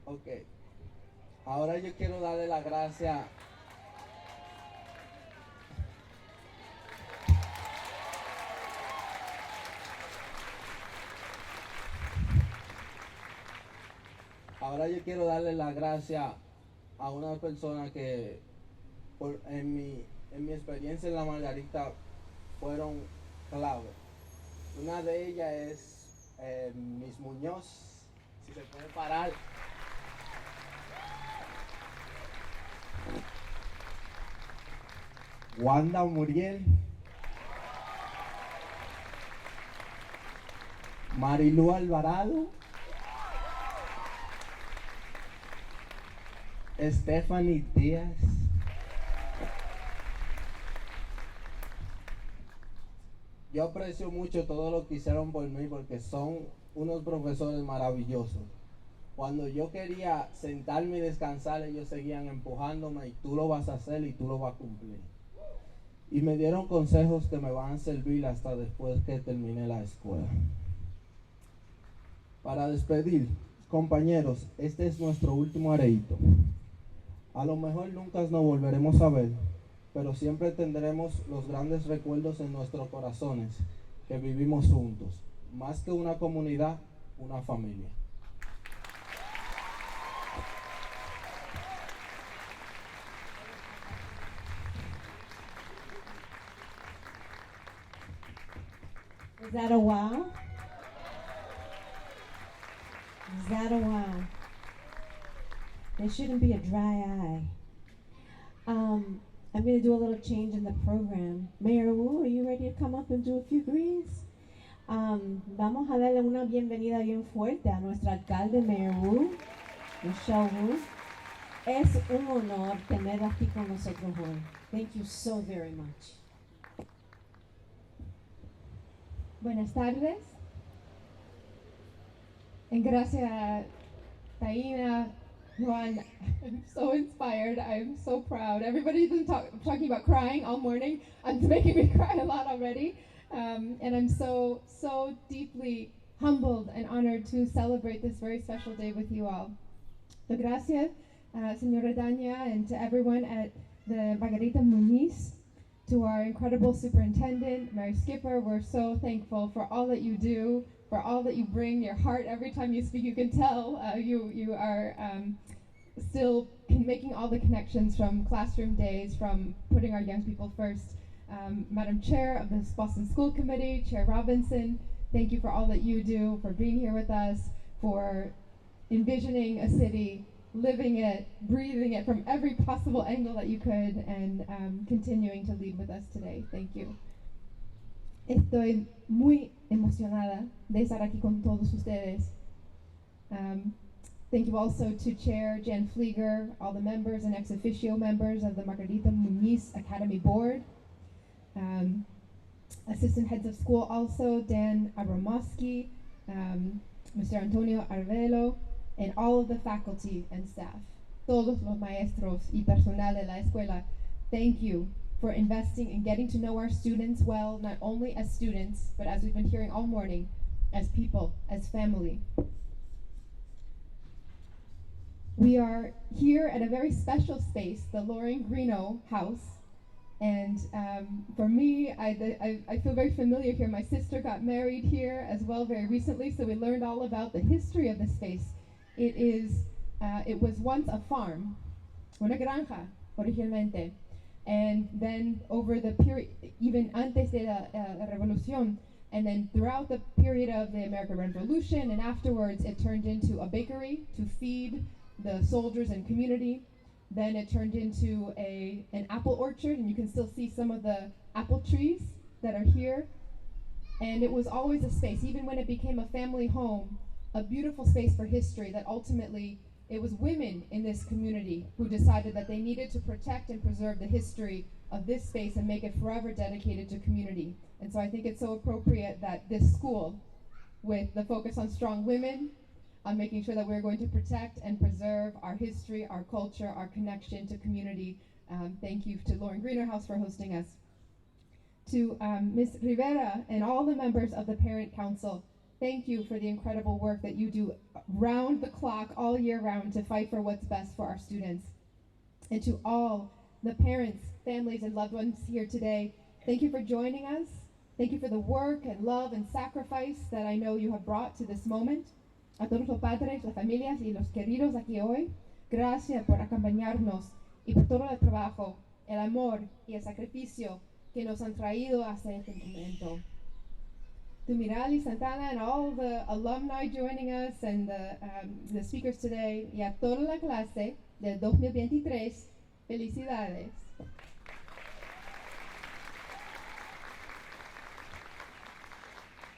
S6: Ok. Ahora yo quiero darle la gracia. Ahora yo quiero darle la gracia a una persona que en mi experiencia en la Margarita fueron clave. Una de ellas es Miss Muñoz, si se puede parar. Wanda Muriel. Marilu Alvarado. Stephanie Díaz. Yo aprecio mucho todo lo que hicieron por mí porque son unos profesores maravillosos. Cuando yo quería sentarme y descansar, ellos seguían empujándome y tú lo vas a hacer y tú lo vas a cumplir. Y me dieron consejos que me van a servir hasta después que termine la escuela. Para despedir, compañeros, este es nuestro último areíto. A lo mejor nunca nos volveremos a ver, pero siempre tendremos los grandes recuerdos en nuestros corazones que vivimos juntos. Más que una comunidad, una familia.
S1: Is that a wow? Is that a wow? There shouldn't be a dry eye. I'm going to do a little change in the program. Mayor Wu, are you ready to come up and do a few greens? Vamos a darle una bienvenida bien fuerte a nuestro alcalde, Mayor Wu, Michelle Wu. Es un honor tenerla aquí con nosotros hoy. Thank you so very much.
S7: Buenas tardes. En gracias, Taina, Juan. I'm so inspired. I'm so proud. Everybody's been talking about crying all morning. It's making me cry a lot already. And I'm so deeply humbled and honored to celebrate this very special day with you all. So gracias, Señora Dania, and to everyone at the Margarita Muñiz. To our incredible superintendent, Mary Skipper, we're so thankful for all that you do, for all that you bring, your heart every time you speak. You can tell you are still making all the connections from classroom days, from putting our young people first. Madam Chair of the Boston School Committee, Chair Robinson, thank you for all that you do, for being here with us, for envisioning a city, living it, breathing it from every possible angle that you could, and continuing to lead with us today. Thank you. Estoy muy emocionada de estar aquí con todos ustedes. Thank you also to Chair Jan Flieger, all the members and ex officio members of the Margarita Muñiz Academy Board. Assistant heads of school also, Dan Abramowski, Mr. Antonio Arvelo, and all of the faculty and staff, todos los maestros y personal de la escuela, thank you for investing in getting to know our students well, not only as students, but as we've been hearing all morning, as people, as family. We are here at a very special space, the Lauren Greeno House. And for me, I feel very familiar here. My sister got married here as well very recently, so we learned all about the history of this space. It was once a farm, una granja, originalmente. And then over the period, even antes de la Revolución, and then throughout the period of the American Revolution and afterwards, it turned into a bakery to feed the soldiers and community. Then it turned into an apple orchard, and you can still see some of the apple trees that are here. And it was always a space, even when it became a family home, a beautiful space for history that ultimately it was women in this community who decided that they needed to protect and preserve the history of this space and make it forever dedicated to community. And so I think it's so appropriate that this school, with the focus on strong women, on making sure that we're going to protect and preserve our history, our culture, our connection to community. Thank you to Lauren Greener House for hosting us. To Ms. Rivera and all the members of the Parent Council, thank you for the incredible work that you do round the clock, all year round, to fight for what's best for our students. And to all the parents, families, and loved ones here today, thank you for joining us. Thank you for the work and love and sacrifice that I know you have brought to this moment. A todos los padres, las familias y los queridos aquí hoy, gracias por acompañarnos y por todo el trabajo, el amor y el sacrificio que nos han traído hasta este momento. To Mirali Santana and all the alumni joining us and the speakers today, y a toda la clase del 2023, felicidades.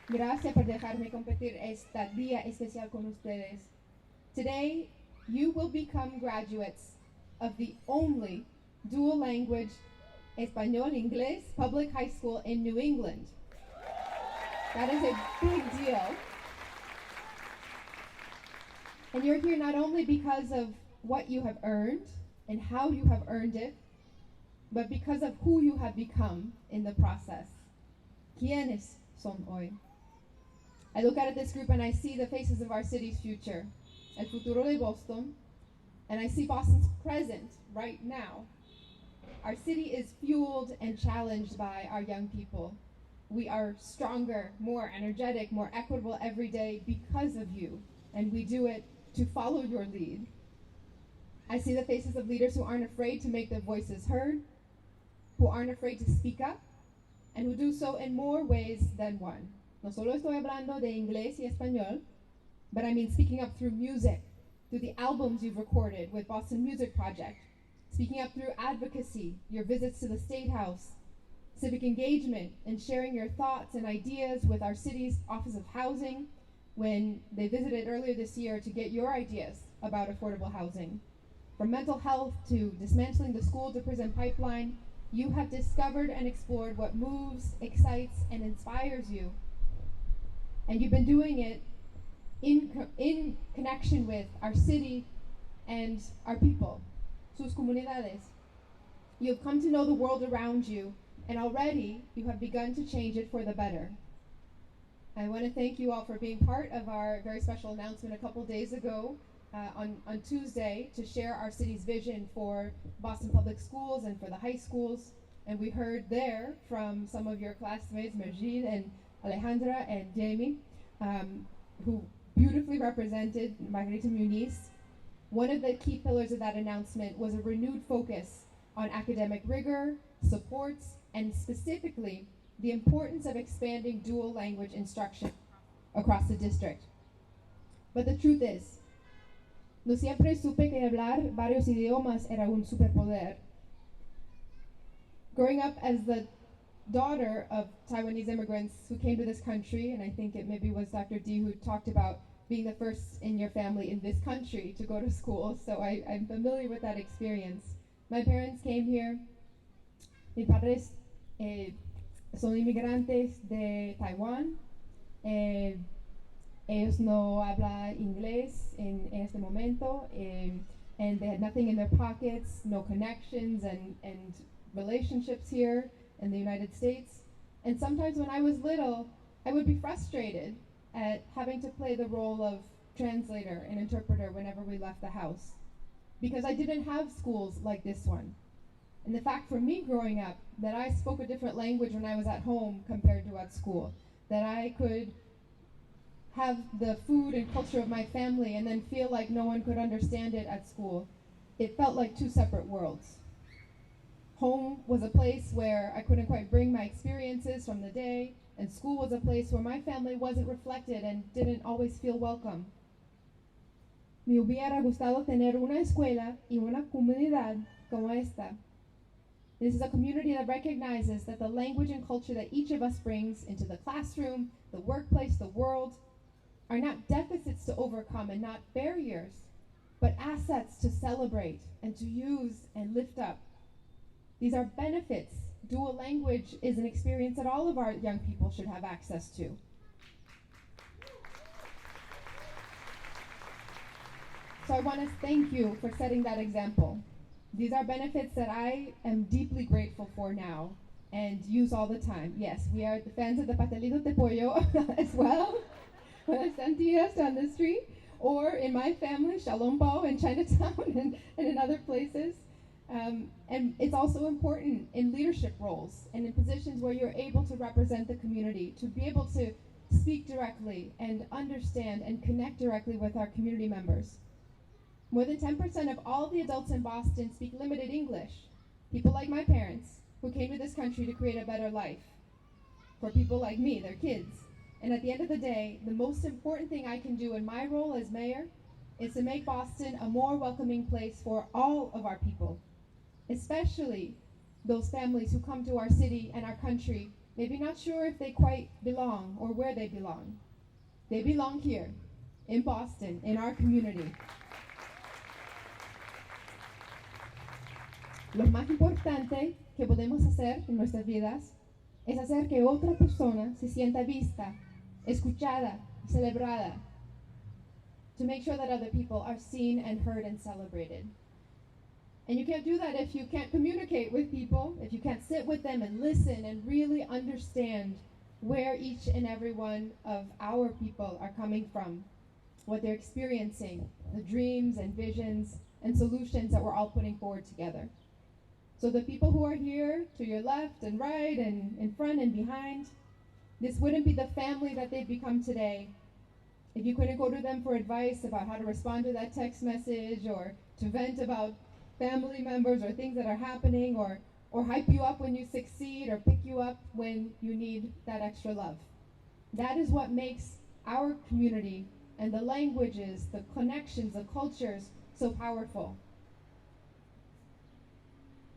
S7: Gracias por dejarme compartir este día especial con ustedes. Today, you will become graduates of the only dual language Español-Inglés public high school in New England. That is a big deal. And you're here not only because of what you have earned and how you have earned it, but because of who you have become in the process. ¿Quiénes son hoy? I look out at this group and I see the faces of our city's future, el futuro de Boston, and I see Boston's present right now. Our city is fueled and challenged by our young people. We are stronger, more energetic, more equitable every day because of you, and we do it to follow your lead. I see the faces of leaders who aren't afraid to make their voices heard, who aren't afraid to speak up, and who do so in more ways than one. No solo estoy hablando de inglés y español, but I mean speaking up through music, through the albums you've recorded with Boston Music Project, speaking up through advocacy, your visits to the State House, civic engagement, and sharing your thoughts and ideas with our city's Office of Housing when they visited earlier this year to get your ideas about affordable housing. From mental health to dismantling the school-to-prison pipeline, you have discovered and explored what moves, excites, and inspires you. And you've been doing it in connection with our city and our people, sus comunidades. You have come to know the world around you, and already you have begun to change it for the better. I want to thank you all for being part of our very special announcement a couple days ago on Tuesday to share our city's vision for Boston Public Schools and for the high schools. And we heard there from some of your classmates, Mergine and Alejandra and Jamie, who beautifully represented Margarita Muñiz. One of the key pillars of that announcement was a renewed focus on academic rigor, supports, and specifically the importance of expanding dual language instruction across the district. But the truth is, no siempre supe que hablar varios idiomas era un superpoder. Growing up as the daughter of Taiwanese immigrants who came to this country, and I think it maybe was Dr. D who talked about being the first in your family in this country to go to school, so I'm familiar with that experience. My parents came here. Mis padres son inmigrantes de Taiwán. Ellos no hablan inglés en este momento, and they had nothing in their pockets, no connections and relationships here in the United States. And sometimes when I was little, I would be frustrated at having to play the role of translator and interpreter whenever we left the house. because I didn't have schools like this one. And the fact for me growing up that I spoke a different language when I was at home compared to at school, that I could have the food and culture of my family and then feel like no one could understand it at school, it felt like two separate worlds. Home was a place where I couldn't quite bring my experiences from the day, and school was a place where my family wasn't reflected and didn't always feel welcome. Me hubiera gustado tener una escuela y una comunidad como esta. This is a community that recognizes that the language and culture that each of us brings into the classroom, the workplace, the world, are not deficits to overcome and not barriers, but assets to celebrate and to use and lift up. These are benefits. Dual language is an experience that all of our young people should have access to. So I want to thank you for setting that example. These are benefits that I am deeply grateful for now and use all the time. Yes, we are the fans of the pastelitos de pollo as well, with the santillas down the street, or in my family, Shalom Bao in Chinatown and in other places. And it's also important in leadership roles and in positions where you're able to represent the community, to be able to speak directly and understand and connect directly with our community members. More than 10% of all the adults in Boston speak limited English. People like my parents, who came to this country to create a better life for people like me, their kids. And at the end of the day, the most important thing I can do in my role as mayor is to make Boston a more welcoming place for all of our people, especially those families who come to our city and our country, maybe not sure if they quite belong or where they belong. They belong here, in Boston, in our community. Lo más importante que podemos hacer en nuestras vidas es hacer que otra persona se sienta vista, escuchada, celebrada, to make sure that other people are seen and heard and celebrated. And you can't do that if you can't communicate with people, if you can't sit with them and listen and really understand where each and every one of our people are coming from, what they're experiencing, the dreams and visions and solutions that we're all putting forward together. So the people who are here to your left and right and in front and behind, this wouldn't be the family that they've become today if you couldn't go to them for advice about how to respond to that text message or to vent about family members or things that are happening or hype you up when you succeed or pick you up when you need that extra love. That is what makes our community and the languages, the connections, the cultures so powerful.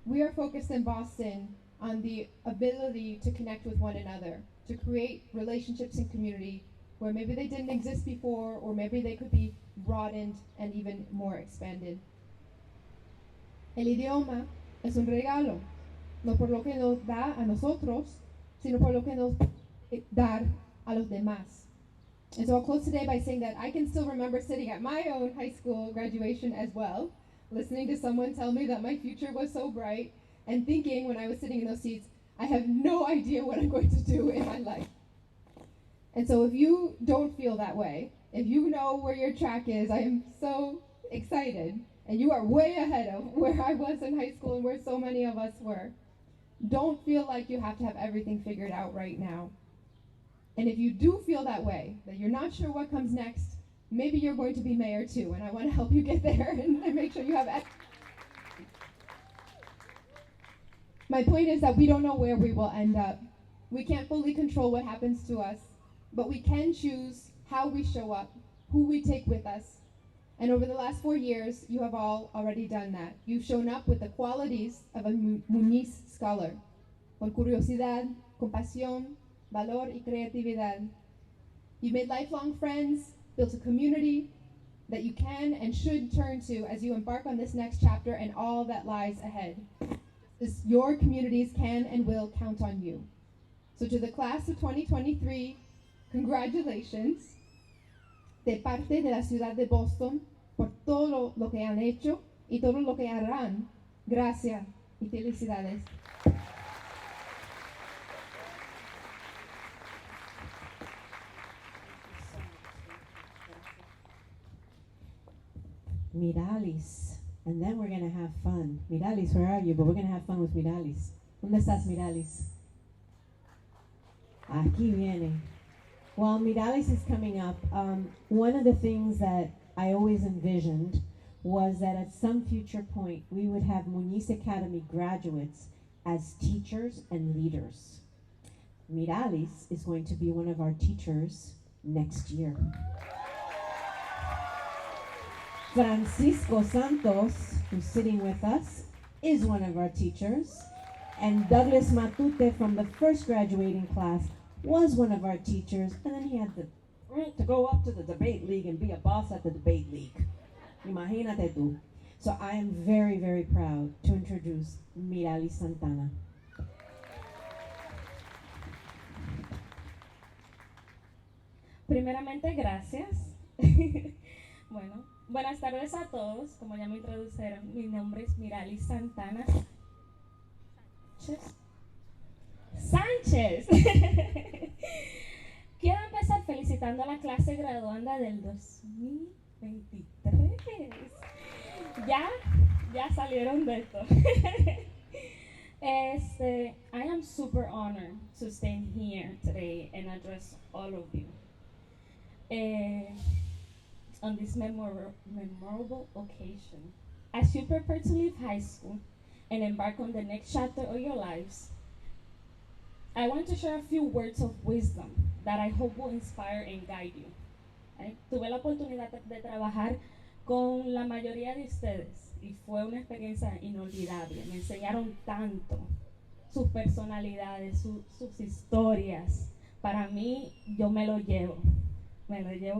S7: We are focused in Boston on the ability to connect with one another, to create relationships in community where maybe they didn't exist before or maybe they could be broadened and even more expanded. El idioma es un regalo, no por lo que nos da a nosotros, sino por lo que nos dar a los demás. And so I'll close today by saying that I can still remember sitting at my own high school graduation as well, listening to someone tell me that my future was so bright, and thinking when I was sitting in those seats, I have no idea what I'm going to do in my life. And so if you don't feel that way, if you know where your track is, I am so excited, and you are way ahead of where I was in high school and where so many of us were. Don't feel like you have to have everything figured out right now. And if you do feel that way, that you're not sure what comes next, maybe you're going to be mayor too, and I want to help you get there and make sure you have. My point is that we don't know where we will end up. We can't fully control what happens to us, but we can choose how we show up, who we take with us. And over the last 4 years, you have all already done that. You've shown up with the qualities of a Muñiz scholar, con curiosidad, compasión, valor y creatividad. You've made lifelong friends, built a community that you can and should turn to as you embark on this next chapter and all that lies ahead. Your communities can and will count on you. So to the class of 2023, congratulations de parte de la ciudad de Boston por todo lo que han hecho y todo lo que harán. Gracias y felicidades.
S1: Miralis, And then we're gonna have fun. Miralis, where are you? But we're gonna have fun with Miralis. ¿Dónde estás, Miralis? Aquí viene. While Miralis is coming up, one of the things that I always envisioned was that at some future point we would have Muñiz Academy graduates as teachers and leaders. Miralis is going to be one of our teachers next year. Francisco Santos, who's sitting with us, is one of our teachers. And Douglas Matute from the first graduating class was one of our teachers. And then he had to go up to the debate league and be a boss at the debate league. Imagínate tú. So I am very, very proud to introduce Miralis Santana.
S8: Primeramente, gracias. Bueno, buenas tardes a todos. Como ya me introdujeron, mi nombre es Miralis Santana Sánchez. Quiero empezar felicitando a la clase graduanda del 2023. Ya salieron de esto. I am super honored to stand here today and address all of you on this memorable occasion. As you prepare to leave high school and embark on the next chapter of your lives, I want to share a few words of wisdom that I hope will inspire and guide you. Tuve la oportunidad de trabajar con la mayoría de ustedes y fue una experiencia inolvidable. Me enseñaron tanto, sus personalidades, sus historias. Para mí, yo me lo llevo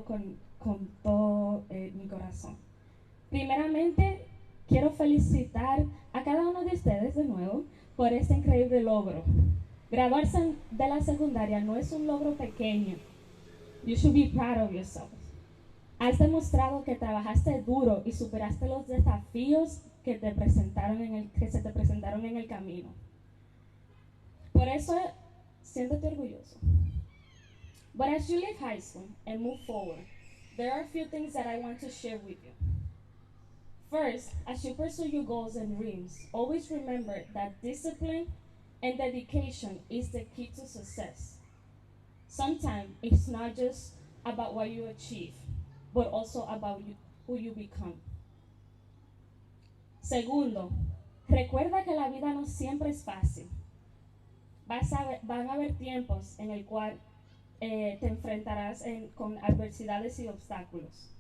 S8: con todo mi corazón. Primeramente, quiero felicitar a cada uno de ustedes de nuevo por este increíble logro. Graduarse de la secundaria no es un logro pequeño. You should be proud of yourself. Has demostrado que trabajaste duro y superaste los desafíos que se te presentaron en el camino. Por eso, siéntete orgulloso. But as you leave high school and move forward, there are a few things that I want to share with you. First, as you pursue your goals and dreams, always remember that discipline and dedication is the key to success. Sometimes it's not just about what you achieve, but also about who you become. Segundo, recuerda que la vida no siempre es fácil. Van a haber tiempos en el cual te enfrentarás con adversidades y obstáculos.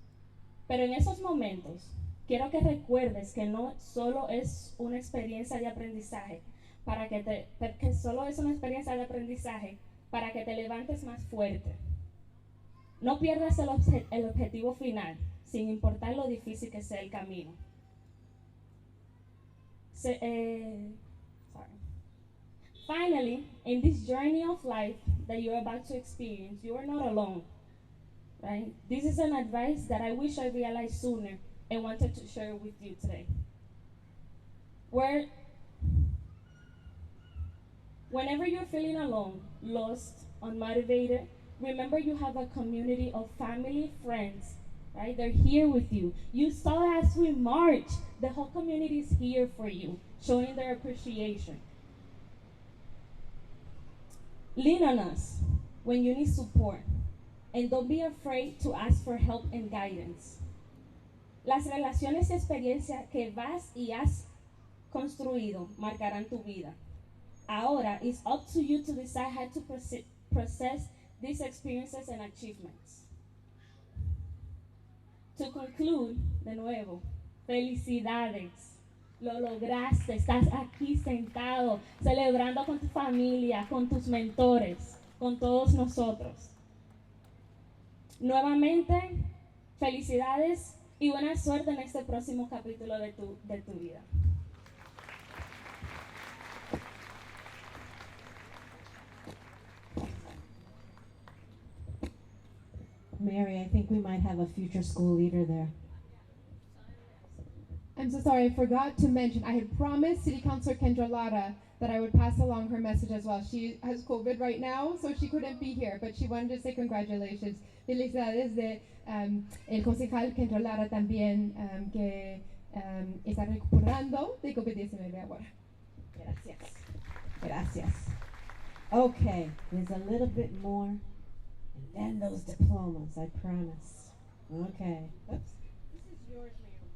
S8: Pero en esos momentos, quiero que recuerdes que no solo es una experiencia de aprendizaje, para que te levantes más fuerte. No pierdas el objetivo final, sin importar lo difícil que sea el camino. Finally, in this journey of life that you're about to experience, you are not alone, right? This is an advice that I wish I realized sooner and wanted to share with you today. Whenever you're feeling alone, lost, unmotivated, remember you have a community of family, friends, right? They're here with you. You saw as we march, the whole community is here for you, showing their appreciation. Lean on us when you need support, and don't be afraid to ask for help and guidance. Las relaciones y experiencias que vas y has construido marcarán tu vida. Ahora, it's up to you to decide how to process these experiences and achievements. To conclude, de nuevo, felicidades. Lo lograste, estás aquí sentado, celebrando con tu familia, con tus mentores, con todos nosotros. Nuevamente, felicidades y buena suerte en este próximo capítulo de tu vida.
S1: Mary, I think we might have a future school leader there.
S7: I'm so sorry, I forgot to mention, I had promised City Councilor Kendra Lara that I would pass along her message as well. She has COVID right now, so she couldn't be here, but she wanted to say congratulations. Felicidades de el concejal Kendra Lara también, que está recuperando de COVID-19 ahora.
S1: Gracias. Gracias. Okay, there's a little bit more, and then those diplomas, I promise. Okay. Oops. This is yours, Mayor.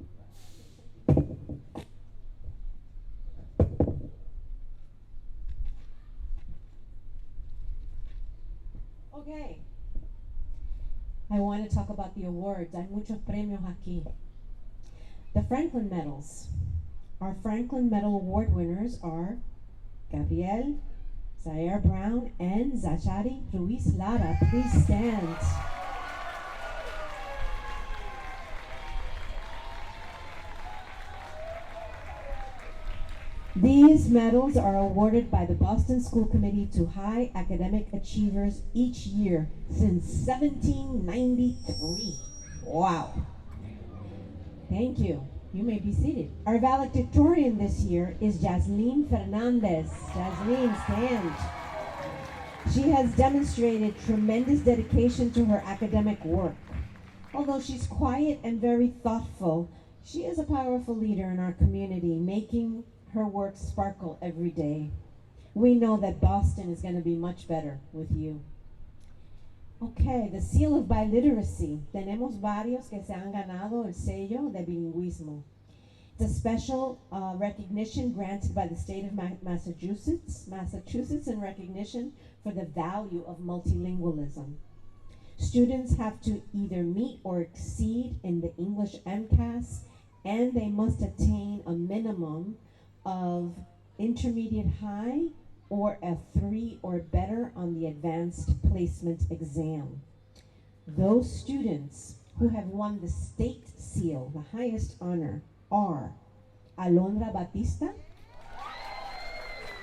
S1: Okay. I want to talk about the awards. Hay muchos premios aquí. The Franklin Medals. Our Franklin Medal Award winners are Gabriel Zaire Brown and Zachary Ruiz Lara. Please stand. These medals are awarded by the Boston School Committee to high academic achievers each year since 1793. Wow. Thank you. You may be seated. Our valedictorian this year is Jasleen Fernandez. Jasleen, stand. She has demonstrated tremendous dedication to her academic work. Although she's quiet and very thoughtful, she is a powerful leader in our community, making her work sparkle every day. We know that Boston is going to be much better with you. Okay, the seal of biliteracy. Tenemos varios que se han ganado el sello de bilingüismo. It's a special recognition granted by the state of Massachusetts in recognition for the value of multilingualism. Students have to either meet or exceed in the English MCAS, and they must attain a minimum of intermediate high or a 3 or better on the advanced placement exam. Those students who have won the state seal, the highest honor, are Alondra Batista,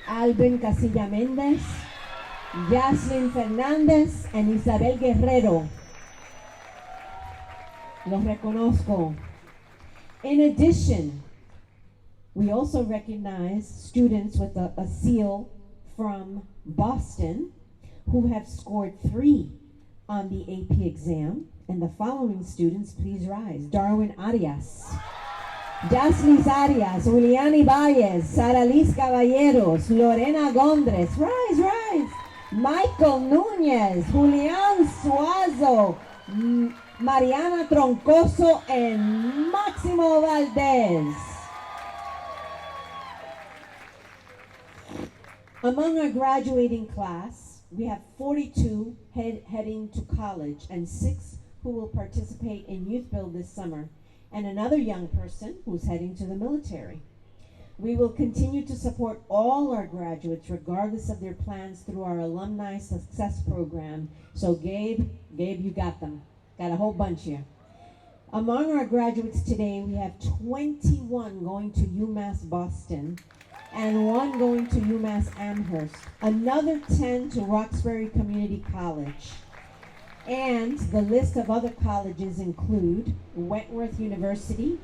S1: Alvin Casilla Mendez, Yaslin Fernandez, and Isabel Guerrero. Los reconozco. In addition, we also recognize students with a seal from Boston who have scored 3 on the AP exam. And the following students, please rise. Darwin Arias, Jaslis Arias, Juliani Valles, Sara Liz Caballeros, Lorena Gondres, rise. Michael Núñez, Julián Suazo, Mariana Troncoso, and Máximo Valdez. Among our graduating class, we have 42 heading to college and 6 who will participate in Youth Build this summer, and another young person who's heading to the military. We will continue to support all our graduates regardless of their plans through our Alumni Success Program. So Gabe, you got them. Got a whole bunch here. Among our graduates today, we have 21 going to UMass Boston, and 1 going to UMass Amherst, another 10 to Roxbury Community College. And the list of other colleges include Wentworth University,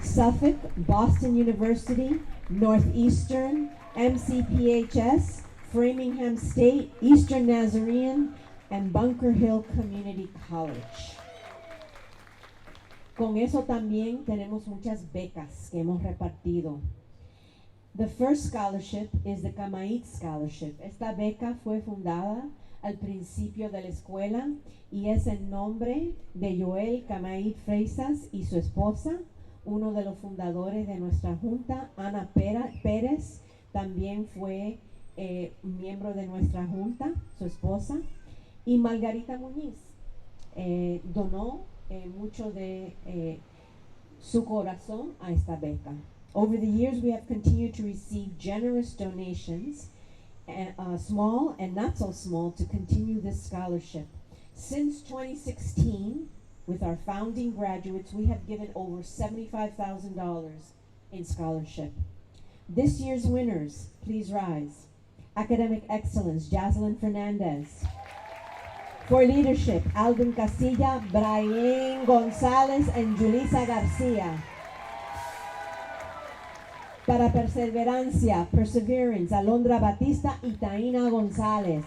S1: Suffolk, Boston University, Northeastern, MCPHS, Framingham State, Eastern Nazarene, and Bunker Hill Community College. Con eso también tenemos muchas becas que hemos repartido. The first scholarship is the Kamait Scholarship. Esta beca fue fundada al principio de la escuela y es el nombre de Joel Kamait Freisas y su esposa, uno de los fundadores de nuestra junta. Ana Pérez también fue miembro de nuestra junta, su esposa, y Margarita Muñiz donó mucho de su corazón a esta beca. Over the years, we have continued to receive generous donations, small and not so small, to continue this scholarship. Since 2016, with our founding graduates, we have given over $75,000 in scholarship. This year's winners, please rise. Academic Excellence, Jaslyn Fernandez. For Leadership, Alvin Casilla, Brian Gonzalez, and Julissa Garcia. Para Perseverancia, Perseverance, Alondra Batista y Taina González.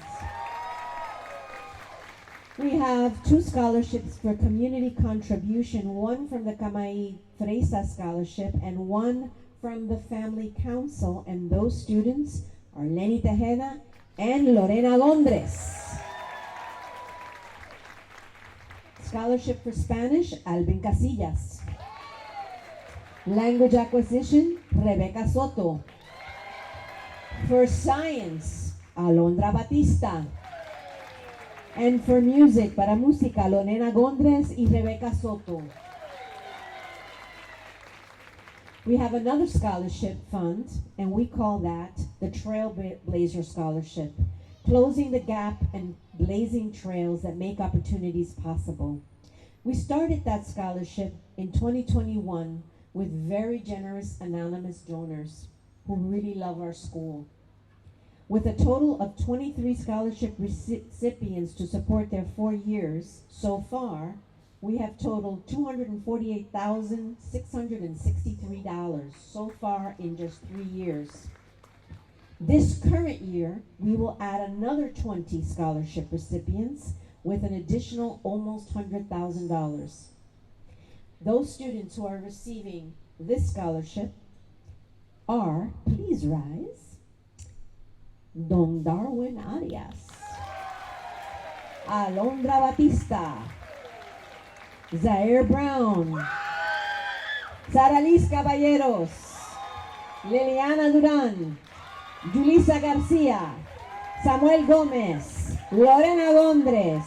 S1: We have 2 scholarships for community contribution, one from the Kamai Fresa Scholarship and one from the Family Council, and those students are Lenny Tejeda and Lorena Gondres. Scholarship for Spanish, Alvin Casillas. Language acquisition, Rebecca Soto. For science, Alondra Batista. And for music, para música, Lorena Gondres y Rebecca Soto. We have another scholarship fund, and we call that the Trailblazer Scholarship, closing the gap and blazing trails that make opportunities possible. We started that scholarship in 2021 with very generous anonymous donors who really love our school. With a total of 23 scholarship recipients to support their 4 years so far, we have totaled $248,663 so far in just 3 years. This current year, we will add another 20 scholarship recipients with an additional almost $100,000. Those students who are receiving this scholarship are, please rise, Don Darwin Arias, Alondra Batista, Zaire Brown, Sara Liz Caballeros, Liliana Duran, Julissa Garcia, Samuel Gómez, Lorena Gondres,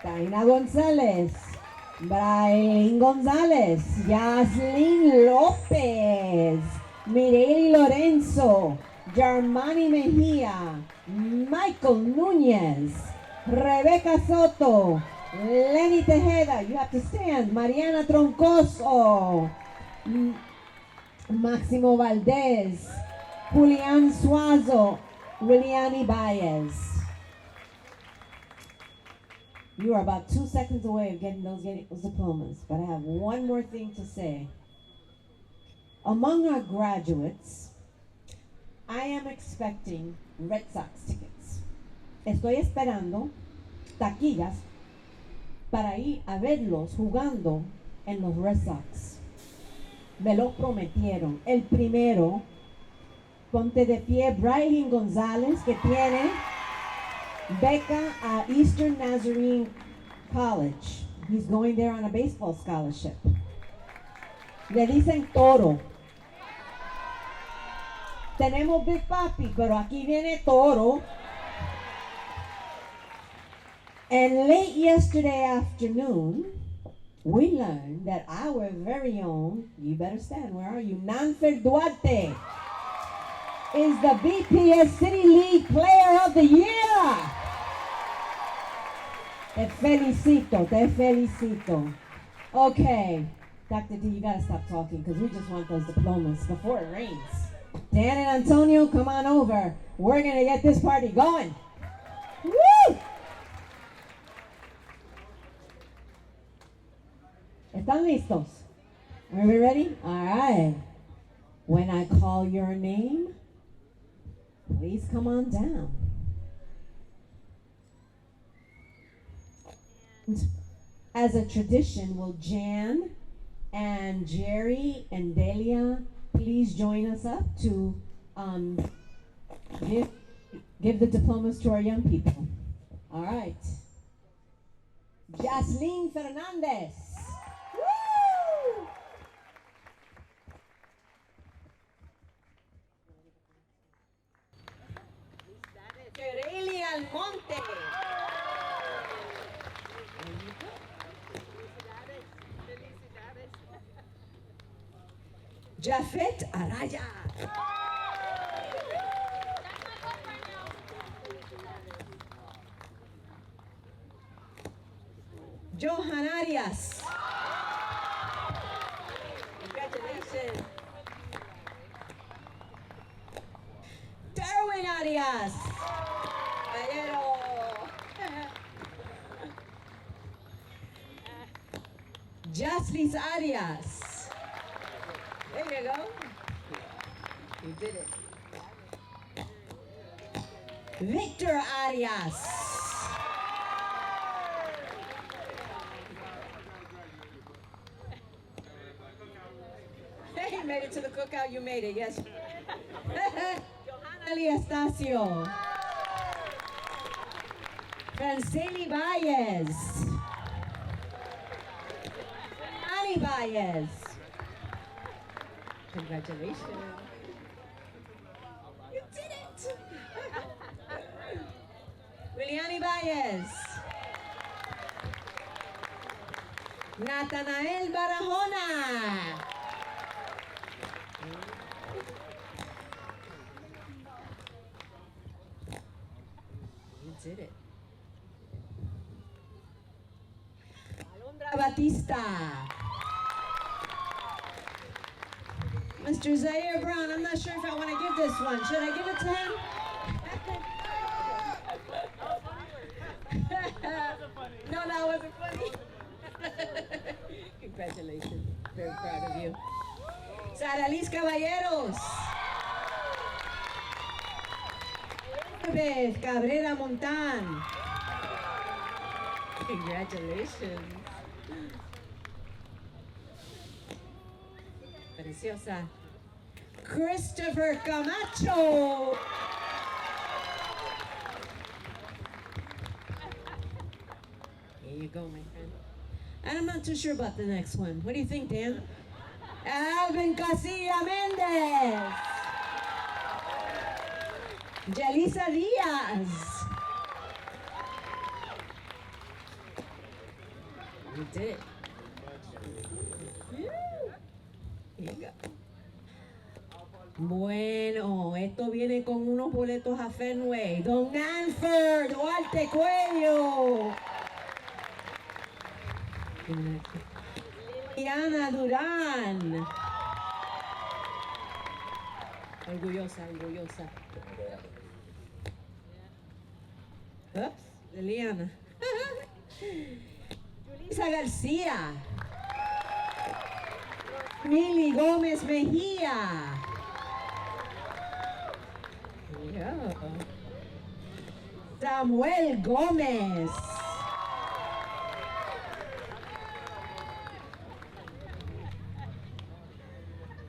S1: Taina González, Brailín González, Yaslin López, Mireille Lorenzo, Germani Mejía, Michael Núñez, Rebecca Soto, Lenny Tejeda, you have to stand, Mariana Troncoso, Máximo Valdez, Julián Suazo, Williani Baez. You are about 2 seconds away of getting those diplomas, but I have one more thing to say. Among our graduates, I am expecting Red Sox tickets. Estoy esperando taquillas para ir a verlos jugando en los Red Sox. Me lo prometieron. El primero, ponte de pie, Brailín González, que tiene beca a Eastern Nazarene College. He's going there on a baseball scholarship. Le dicen Toro. Tenemos Big Papi, pero aquí viene Toro. And late yesterday afternoon, we learned that our very own, you better stand, where are you? Nanfer Duarte is the BPS City League Player of the Year. Te felicito, te felicito. Okay, Dr. D, you gotta stop talking because we just want those diplomas before it rains. Dan and Antonio, come on over. We're gonna get this party going. Woo! ¿Están listos? Are we ready? All right. When I call your name, please come on down. As a tradition, will Jan and Jerry and Delia please join us up to give the diplomas to our young people? All right. Jaslene Fernandez. Woo! Quereli Almonte. Jafet Araya. Johan Arias. Congratulations. Darwin Arias. Caballero. Jaslis Arias. There you go. You did it. Victor Arias. it to the cookout, you made it, yes. Johanna Estacio. Franceli Baez. Ani Baez. Congratulations. You did it! Liliani Baez. Natanael Barahona. You did it. Alondra Batista. Mr. Zaire Brown, I'm not sure if I want to give this one. Should I give it to him? No, that wasn't funny. Congratulations. Very proud of you. Sara Liz Caballeros. Elizabeth Cabrera Montan. Congratulations. Preciosa. Christopher Camacho. Here you go, my friend. And I'm not too sure about the next one. What do you think, Dan? Alvin Casilla Mendez. Jalisa Diaz. You did it. Here you go. Bueno, esto viene con unos boletos a Fenway. Don Nanford, Duarte Cuello. Diana Durán. Orgullosa, orgullosa. Oops, Liliana. Julissa García. Mili Gómez Mejía. Yeah. Samuel Gómez.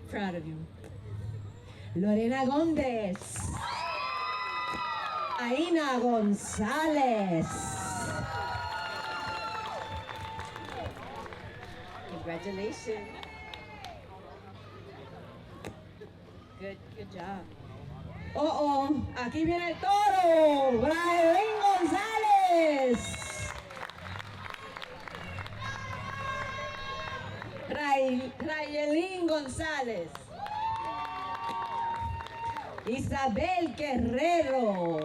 S1: Proud of you. Lorena Gómez. Aina González. Congratulations. Good job. Aquí viene el toro. Brian González. Rayelín González. Isabel Guerrero.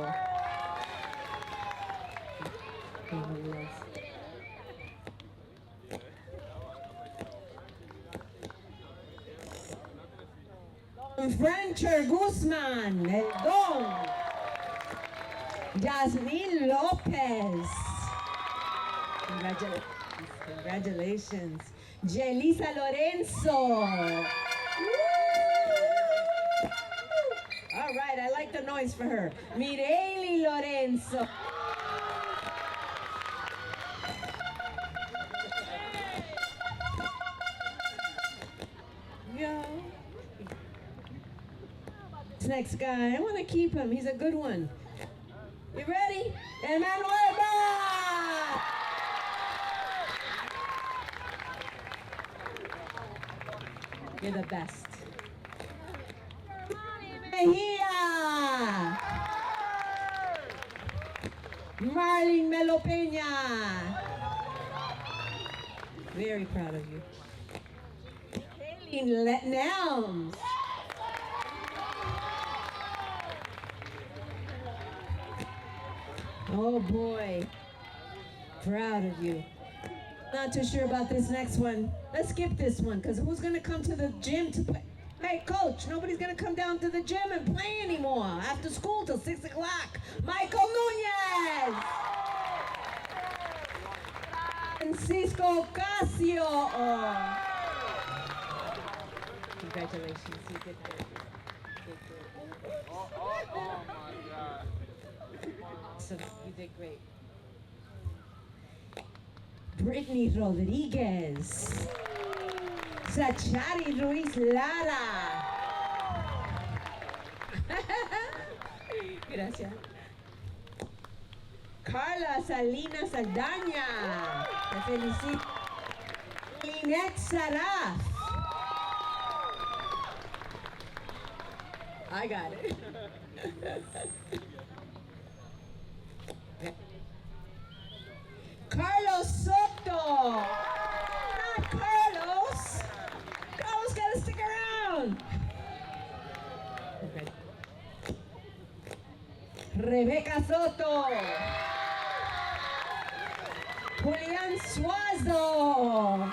S1: Don Francher Guzmán, el Don. Yasmín López. Congratulations. Jelisa Lorenzo. All right, I like the noise for her. Mireili Lorenzo. Go. This next guy, I want to keep him. He's a good one. You ready? Emmanuel Bach. You're the best. Mejia. Marlene Melo Peña. Very proud of you. Kaylin Nelms. Oh boy. Proud of you. Not too sure about this next one. Let's skip this one, because who's going to come to the gym to play? Hey, coach, nobody's going to come down to the gym and play anymore after school till 6 o'clock. Michael Nunez! Francisco Casio! Oh. Congratulations, you did great.
S9: Oh my God.
S1: So you did great. Brittany Rodriguez. Zachary Ruiz Lara. Gracias. Carla Salinas Aldaña. Te felicito. Lynette Saraf. I got it. Carlos Soto. Not Carlos. Carlos gotta stick around. Okay. Rebecca Soto. Julian Suazo.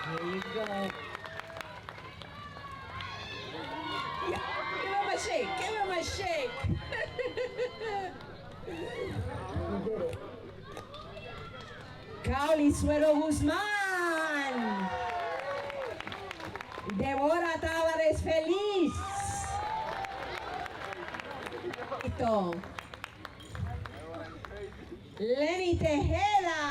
S1: There you go. Yeah, give him a shake. Give him a shake. You did it. Cauli Suero Guzmán. Deborah Tavares Feliz. Lenny Tejeda.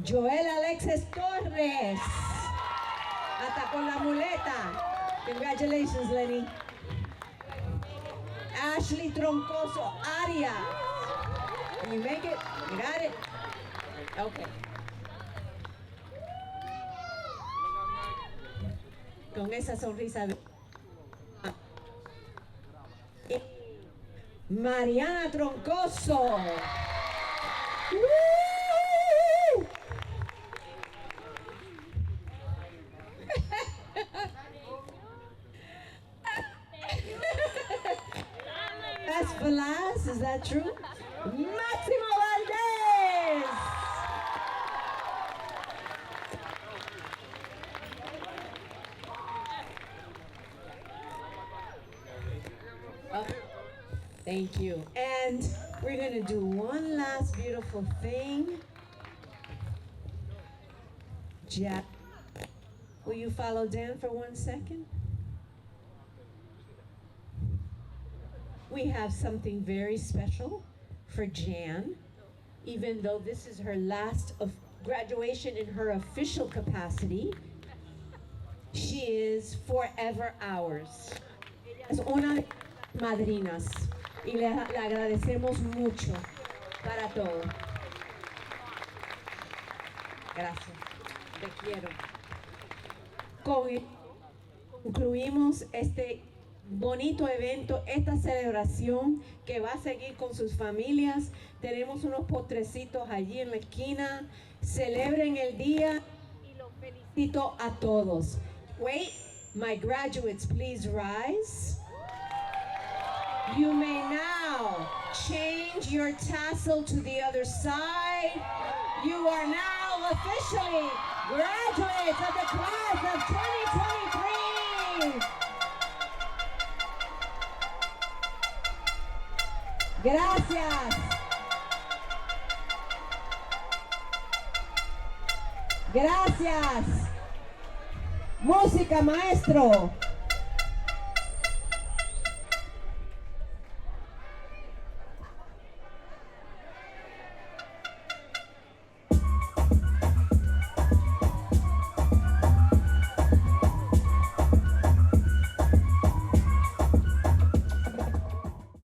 S1: Joel Alexis Torres. Hasta con la muleta. Congratulations, Lenny. Ashley Troncoso Arias. Can you make it? You got it? Okay. Con esa sonrisa. Mariana Troncoso. ¡Woo! That's Velas, is that true? Máximo Valdez. Oh, thank you. And we're going to do one last beautiful thing. Jack, will you follow Dan for 1 second? We have something very special for Jan, even though this is her last of graduation in her official capacity. She is forever ours. Es una de las madrinas y le agradecemos mucho para todo. Gracias. Te quiero. Concluimos este bonito evento, esta celebración que va a seguir con sus familias. Tenemos unos postrecitos allí en la esquina. Celebren el día y los felicito a todos. Wait, my graduates, please rise. You may now change your tassel to the other side. You are now officially graduates of the class of 2023. Gracias. Gracias. Música, maestro.